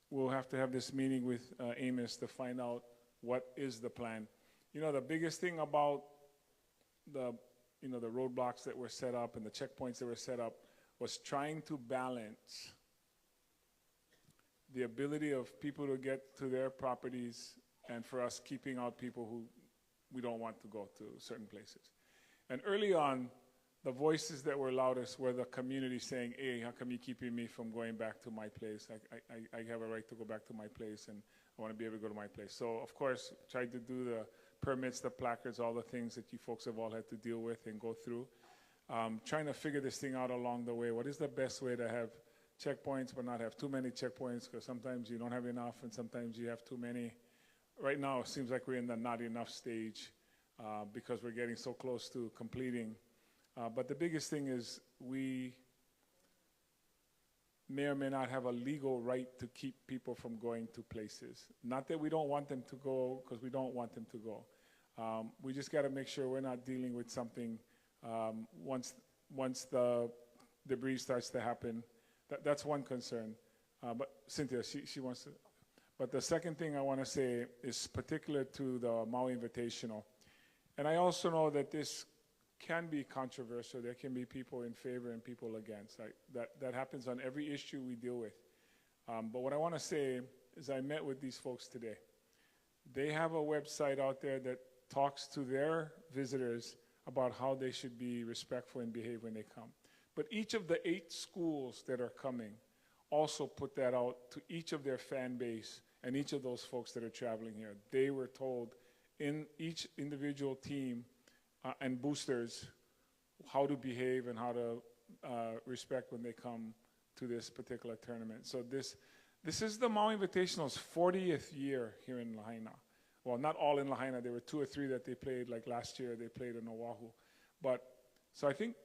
we'll have to have this meeting with Amos to find out what is the plan. You know, the biggest thing about the roadblocks that were set up and the checkpoints that were set up was trying to balance the ability of people to get to their properties and for us keeping out people who we don't want to go to certain places. And early on, the voices that were loudest were the community saying, hey, how come you keeping me from going back to my place? I have a right to go back to my place, and I want to be able to go to my place. So, of course, tried to do the permits, the placards, all the things that you folks have all had to deal with and go through. Trying to figure this thing out along the way. What is the best way to have checkpoints but not have too many checkpoints? Because sometimes you don't have enough and sometimes you have too many. Right now, it seems like we're in the not enough stage because we're getting so close to completing. But the biggest thing is we may or may not have a legal right to keep people from going to places. Not that we don't want them to go, because we don't want them to go. We just got to make sure we're not dealing with something once the debris starts to happen. That's one concern. But Cynthia, she wants to. But the second thing I want to say is particular to the Maui Invitational. And I also know that this can be controversial. There can be people in favor and people against. That happens on every issue we deal with. But what I want to say is I met with these folks today. They have a website out there that talks to their visitors about how they should be respectful and behave when they come. But each of the 8 schools that are coming also put that out to each of their fan base and each of those folks that are traveling here. They were told in each individual team and boosters how to behave and how to respect when they come to this particular tournament. So this is the Maui Invitational's 40th year here in Lahaina. Well, not all in Lahaina. There were 2 or 3 that they played, like last year they played in Oahu. But, so I think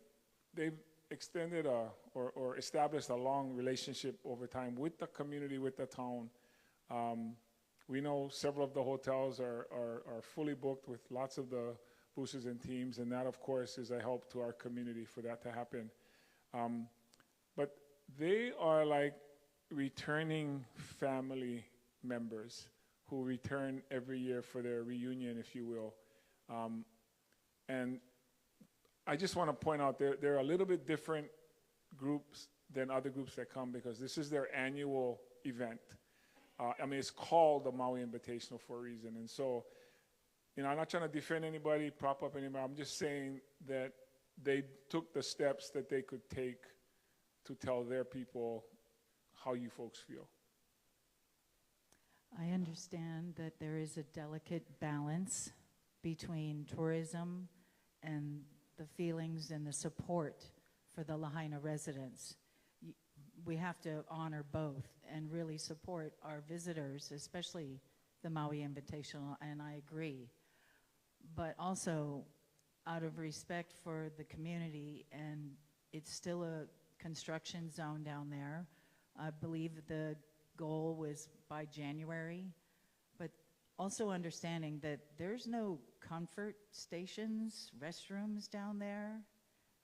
they've extended or established a long relationship over time with the community, with the town. We know several of the hotels are fully booked with lots of the boosters and teams, and that, of course, is a help to our community for that to happen. But they are like returning family members who return every year for their reunion, if you will. And I just want to point out they're a little bit different groups than other groups that come because this is their annual event. I mean, it's called the Maui Invitational for a reason. And so, you know, I'm not trying to defend anybody, prop up anybody. I'm just saying that they took the steps that they could take to tell their people how you folks feel. I understand that there is a delicate balance between tourism and the feelings and the support for the Lahaina residents. We have to honor both and really support our visitors, especially the Maui Invitational, and I agree. But also, out of respect for the community, and it's still a construction zone down there, I believe the goal was by January, but also understanding that there's no comfort stations, restrooms down there,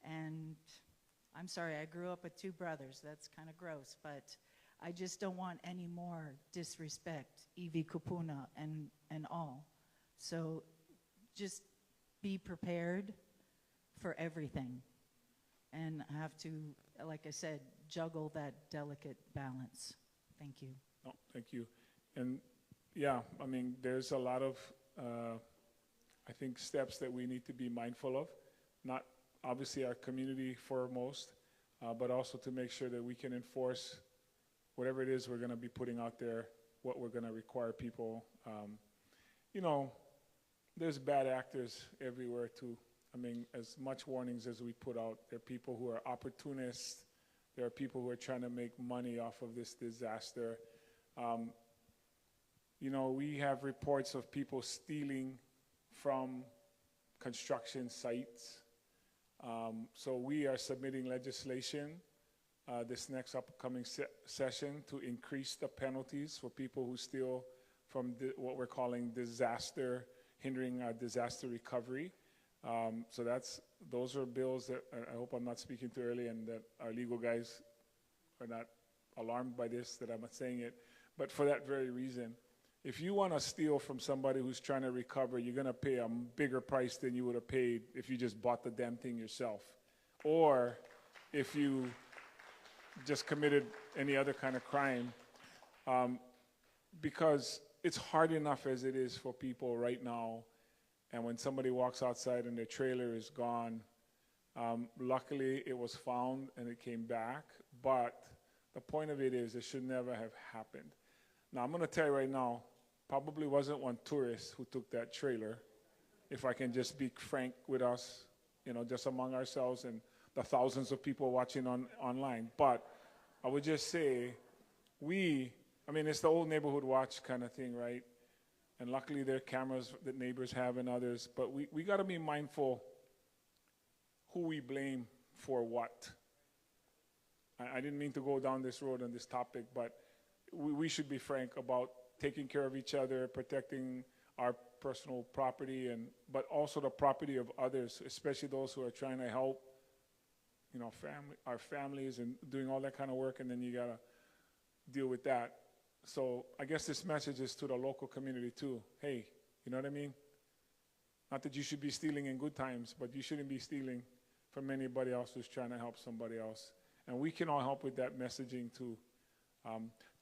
and I'm sorry, I grew up with 2 brothers. That's kind of gross, but I just don't want any more disrespect, iwi kupuna and all. So just be prepared for everything. And have to, like I said, juggle that delicate balance. Thank you. Oh, thank you. And yeah, I mean, there's a lot of, I think, steps that we need to be mindful of. Not obviously our community foremost, but also to make sure that we can enforce whatever it is we're going to be putting out there, what we're going to require people. You know, there's bad actors everywhere too. I mean, as much warnings as we put out, there are people who are opportunists. There are people who are trying to make money off of this disaster. You know, we have reports of people stealing from construction sites. So we are submitting legislation this next upcoming session to increase the penalties for people who steal from what we're calling disaster, hindering disaster recovery. So those are bills that I hope I'm not speaking too early and that our legal guys are not alarmed by this, that I'm not saying it. But for that very reason, if you want to steal from somebody who's trying to recover, you're going to pay a bigger price than you would have paid if you just bought the damn thing yourself. Or if you just committed any other kind of crime. Because it's hard enough as it is for people right now. And when somebody walks outside and their trailer is gone, luckily it was found and it came back. But the point of it is it should never have happened. Now, I'm going to tell you right now, probably wasn't one tourist who took that trailer, if I can just be frank with us, you know, just among ourselves and the thousands of people watching online. But I would just say I mean, it's the old neighborhood watch kind of thing, right? And luckily there are cameras that neighbors have and others. But we got to be mindful who we blame for what. I didn't mean to go down this road on this topic, but we should be frank about taking care of each other, protecting our personal property, but also the property of others, especially those who are trying to help, you know, our families and doing all that kind of work, and then you gotta deal with that. So I guess this message is to the local community too. Hey, you know what I mean? Not that you should be stealing in good times, but you shouldn't be stealing from anybody else who's trying to help somebody else. And we can all help with that messaging too.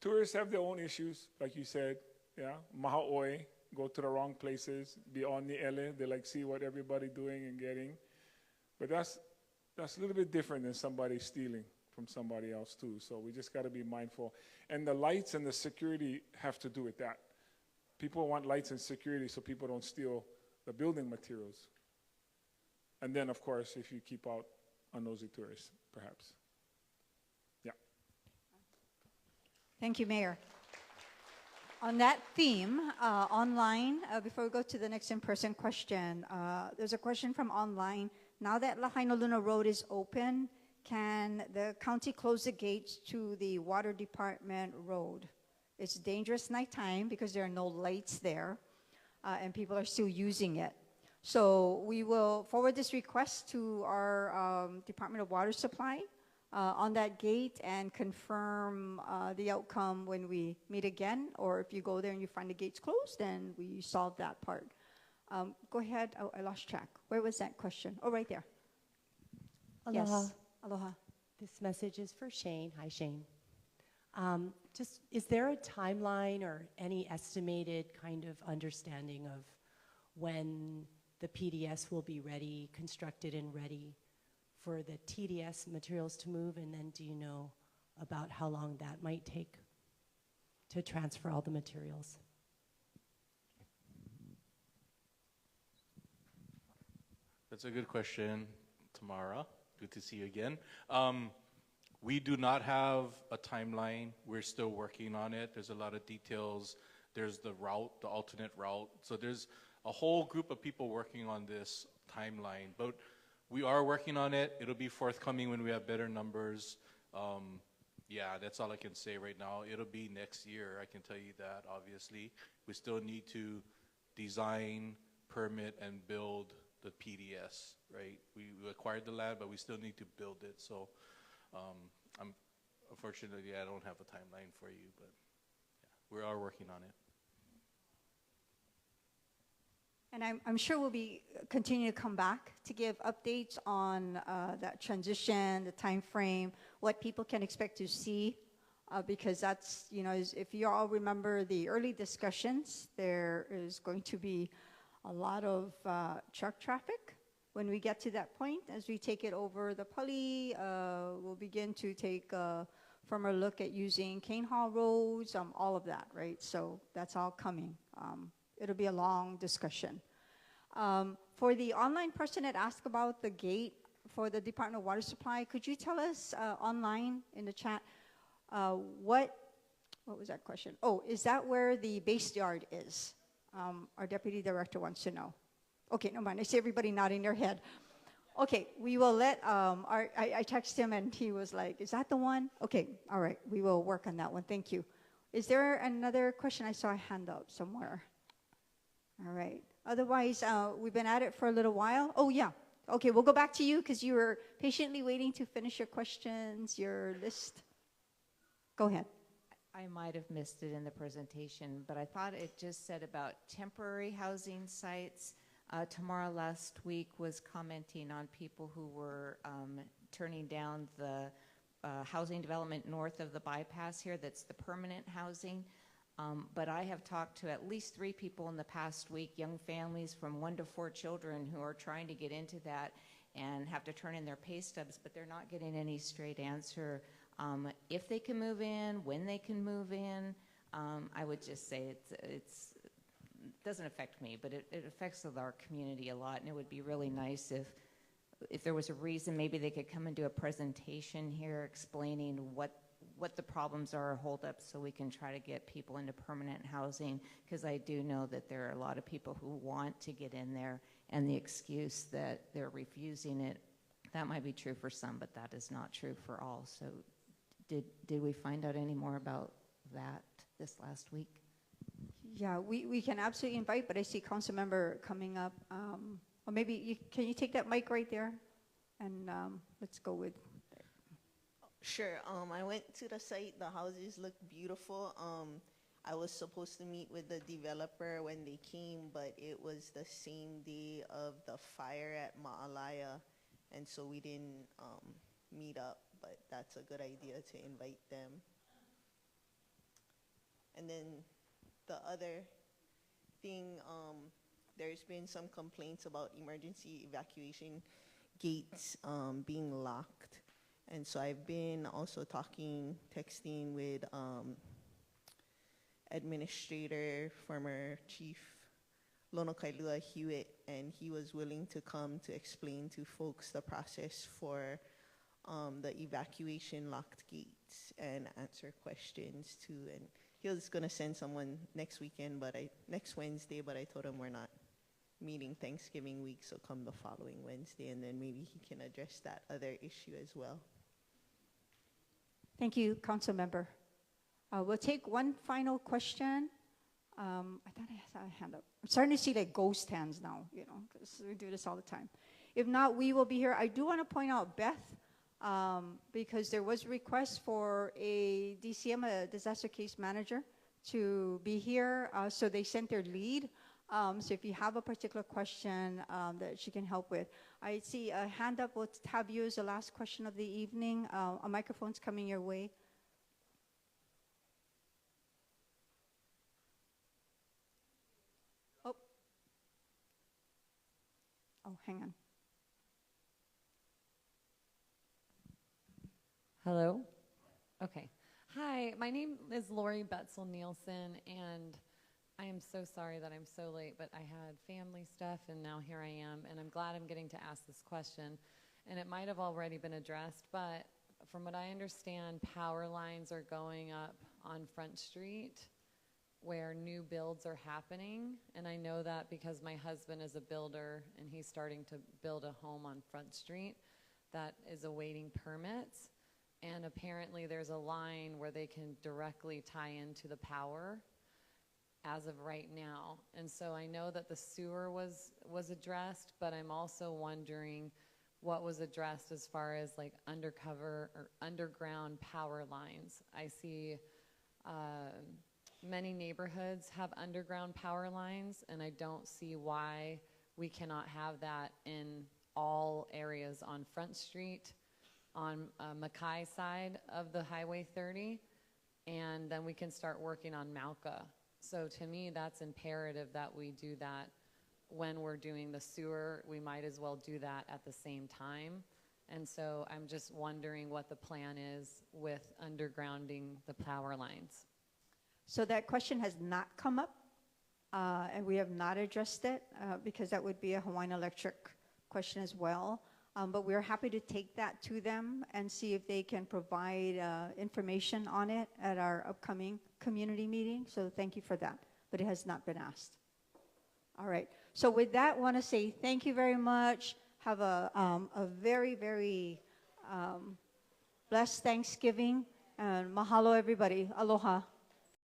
Tourists have their own issues, like you said, yeah. Maui, go to the wrong places, be on the ele, they like see what everybody doing and getting. But that's a little bit different than somebody stealing from somebody else too. So we just got to be mindful. And the lights and the security have to do with that. People want lights and security so people don't steal the building materials. And then, of course, if you keep out unnosy tourists, perhaps. Yeah. Thank you, Mayor. On that theme, online, before we go to the next in-person question, there's a question from online. Now that Lahaina Luna Road is open, can the county close the gates to the water department road? It's dangerous nighttime because there are no lights there, and people are still using it. So we will forward this request to our Department of Water Supply on that gate and confirm the outcome when we meet again, or if you go there and you find the gates closed, then we solve that part. Go ahead. Oh, I lost track. Where was that question? Oh, right there. Aloha. Yes. Aloha. This message is for Shane. Hi, Shane. Just, is there a timeline or any estimated kind of understanding of when the PDS will be ready, constructed and ready for the TDS materials to move? And then do you know about how long that might take to transfer all the materials? That's a good question, Tamara. Good to see you again. We do not have a timeline. We're still working on it. There's a lot of details. There's the route, the alternate route. So there's a whole group of people working on this timeline. But we are working on it. It'll be forthcoming when we have better numbers. Yeah, that's all I can say right now. It'll be next year, I can tell you that, obviously. We still need to design, permit, and build the PDS, right? We acquired the land, but we still need to build it. So unfortunately, I don't have a timeline for you, but yeah, we are working on it. And I'm sure we'll be continue to come back to give updates on that transition, the time frame, what people can expect to see, because that's, you know, if you all remember the early discussions, there is going to be a lot of truck traffic when we get to that point. As we take it over the Pali, we'll begin to take a firmer look at using cane haul roads, all of that, right? So that's all coming. It'll be a long discussion. For the online person that asked about the gate for the Department of Water Supply, could you tell us online in the chat what was that question? Oh, is that where the base yard is? Our deputy director wants to know. Okay, no mind. I see everybody nodding their head. Okay, we will let I texted him and he was like, "Is that the one?" Okay, all right, we will work on that one. Thank you. Is there another question? I saw a hand up somewhere. All right. Otherwise, we've been at it for a little while. Oh, yeah. Okay, we'll go back to you because you were patiently waiting to finish your questions, your list. Go ahead. I might have missed it in the presentation, but I thought it just said about temporary housing sites. Tamara last week was commenting on people who were turning down the housing development north of the bypass here that's the permanent housing. But I have talked to at least 3 people in the past week, young families from 1 to 4 children who are trying to get into that and have to turn in their pay stubs, but they're not getting any straight answer. If they can move in, when they can move in, I would just say it doesn't affect me, but it affects our community a lot, and it would be really nice if there was a reason, maybe they could come and do a presentation here explaining what the problems are or holdups so we can try to get people into permanent housing, because I do know that there are a lot of people who want to get in there, and the excuse that they're refusing it, that might be true for some, but that is not true for all. So did we find out any more about that this last week? Yeah, we can absolutely invite, but I see council member coming up. Or maybe can you take that mic right there? And let's go with. Sure. I went to the site. The houses look beautiful. I was supposed to meet with the developer when they came, but it was the same day of the fire at Ma'alaya, and so we didn't meet up, but that's a good idea to invite them. And then the other thing, there's been some complaints about emergency evacuation gates being locked. And so I've been also texting with Administrator, former Chief Lono Kailua Hewitt, and he was willing to come to explain to folks the process for the evacuation locked gates and answer questions too. And he was gonna send someone next Wednesday, but I told him we're not meeting Thanksgiving week, so come the following Wednesday, and then maybe he can address that other issue as well. Thank you, council member. We'll take one final question. I thought I saw a hand up. I'm starting to see like ghost hands now, you know, because we do this all the time. If not, we will be here. I do want to point out Beth, because there was a request for a DCM, a disaster case manager, to be here. So they sent their lead. So if you have a particular question that she can help with. I see a hand up. We'll have you as the last question of the evening. A microphone's coming your way. Oh, hang on. Hello? Okay. Hi, my name is Lori Betzel Nielsen, and I am so sorry that I'm so late, but I had family stuff, and now here I am, and I'm glad I'm getting to ask this question. And it might have already been addressed, but from what I understand, power lines are going up on Front Street where new builds are happening. And I know that because my husband is a builder, and he's starting to build a home on Front Street that is awaiting permits. And apparently there's a line where they can directly tie into the power as of right now. And so I know that the sewer was addressed, but I'm also wondering what was addressed as far as like undercover or underground power lines. I see many neighborhoods have underground power lines, and I don't see why we cannot have that in all areas on Front Street, on Mackay side of the Highway 30, and then we can start working on Mauka. So to me, that's imperative that we do that when we're doing the sewer. We might as well do that at the same time. And so I'm just wondering what the plan is with undergrounding the power lines. So that question has not come up, and we have not addressed it because that would be a Hawaiian Electric question as well. But we're happy to take that to them and see if they can provide information on it at our upcoming community meeting. So thank you for that, but it has not been asked. All right. So with that, I want to say thank you very much. Have a very, very blessed Thanksgiving, and mahalo everybody. Aloha.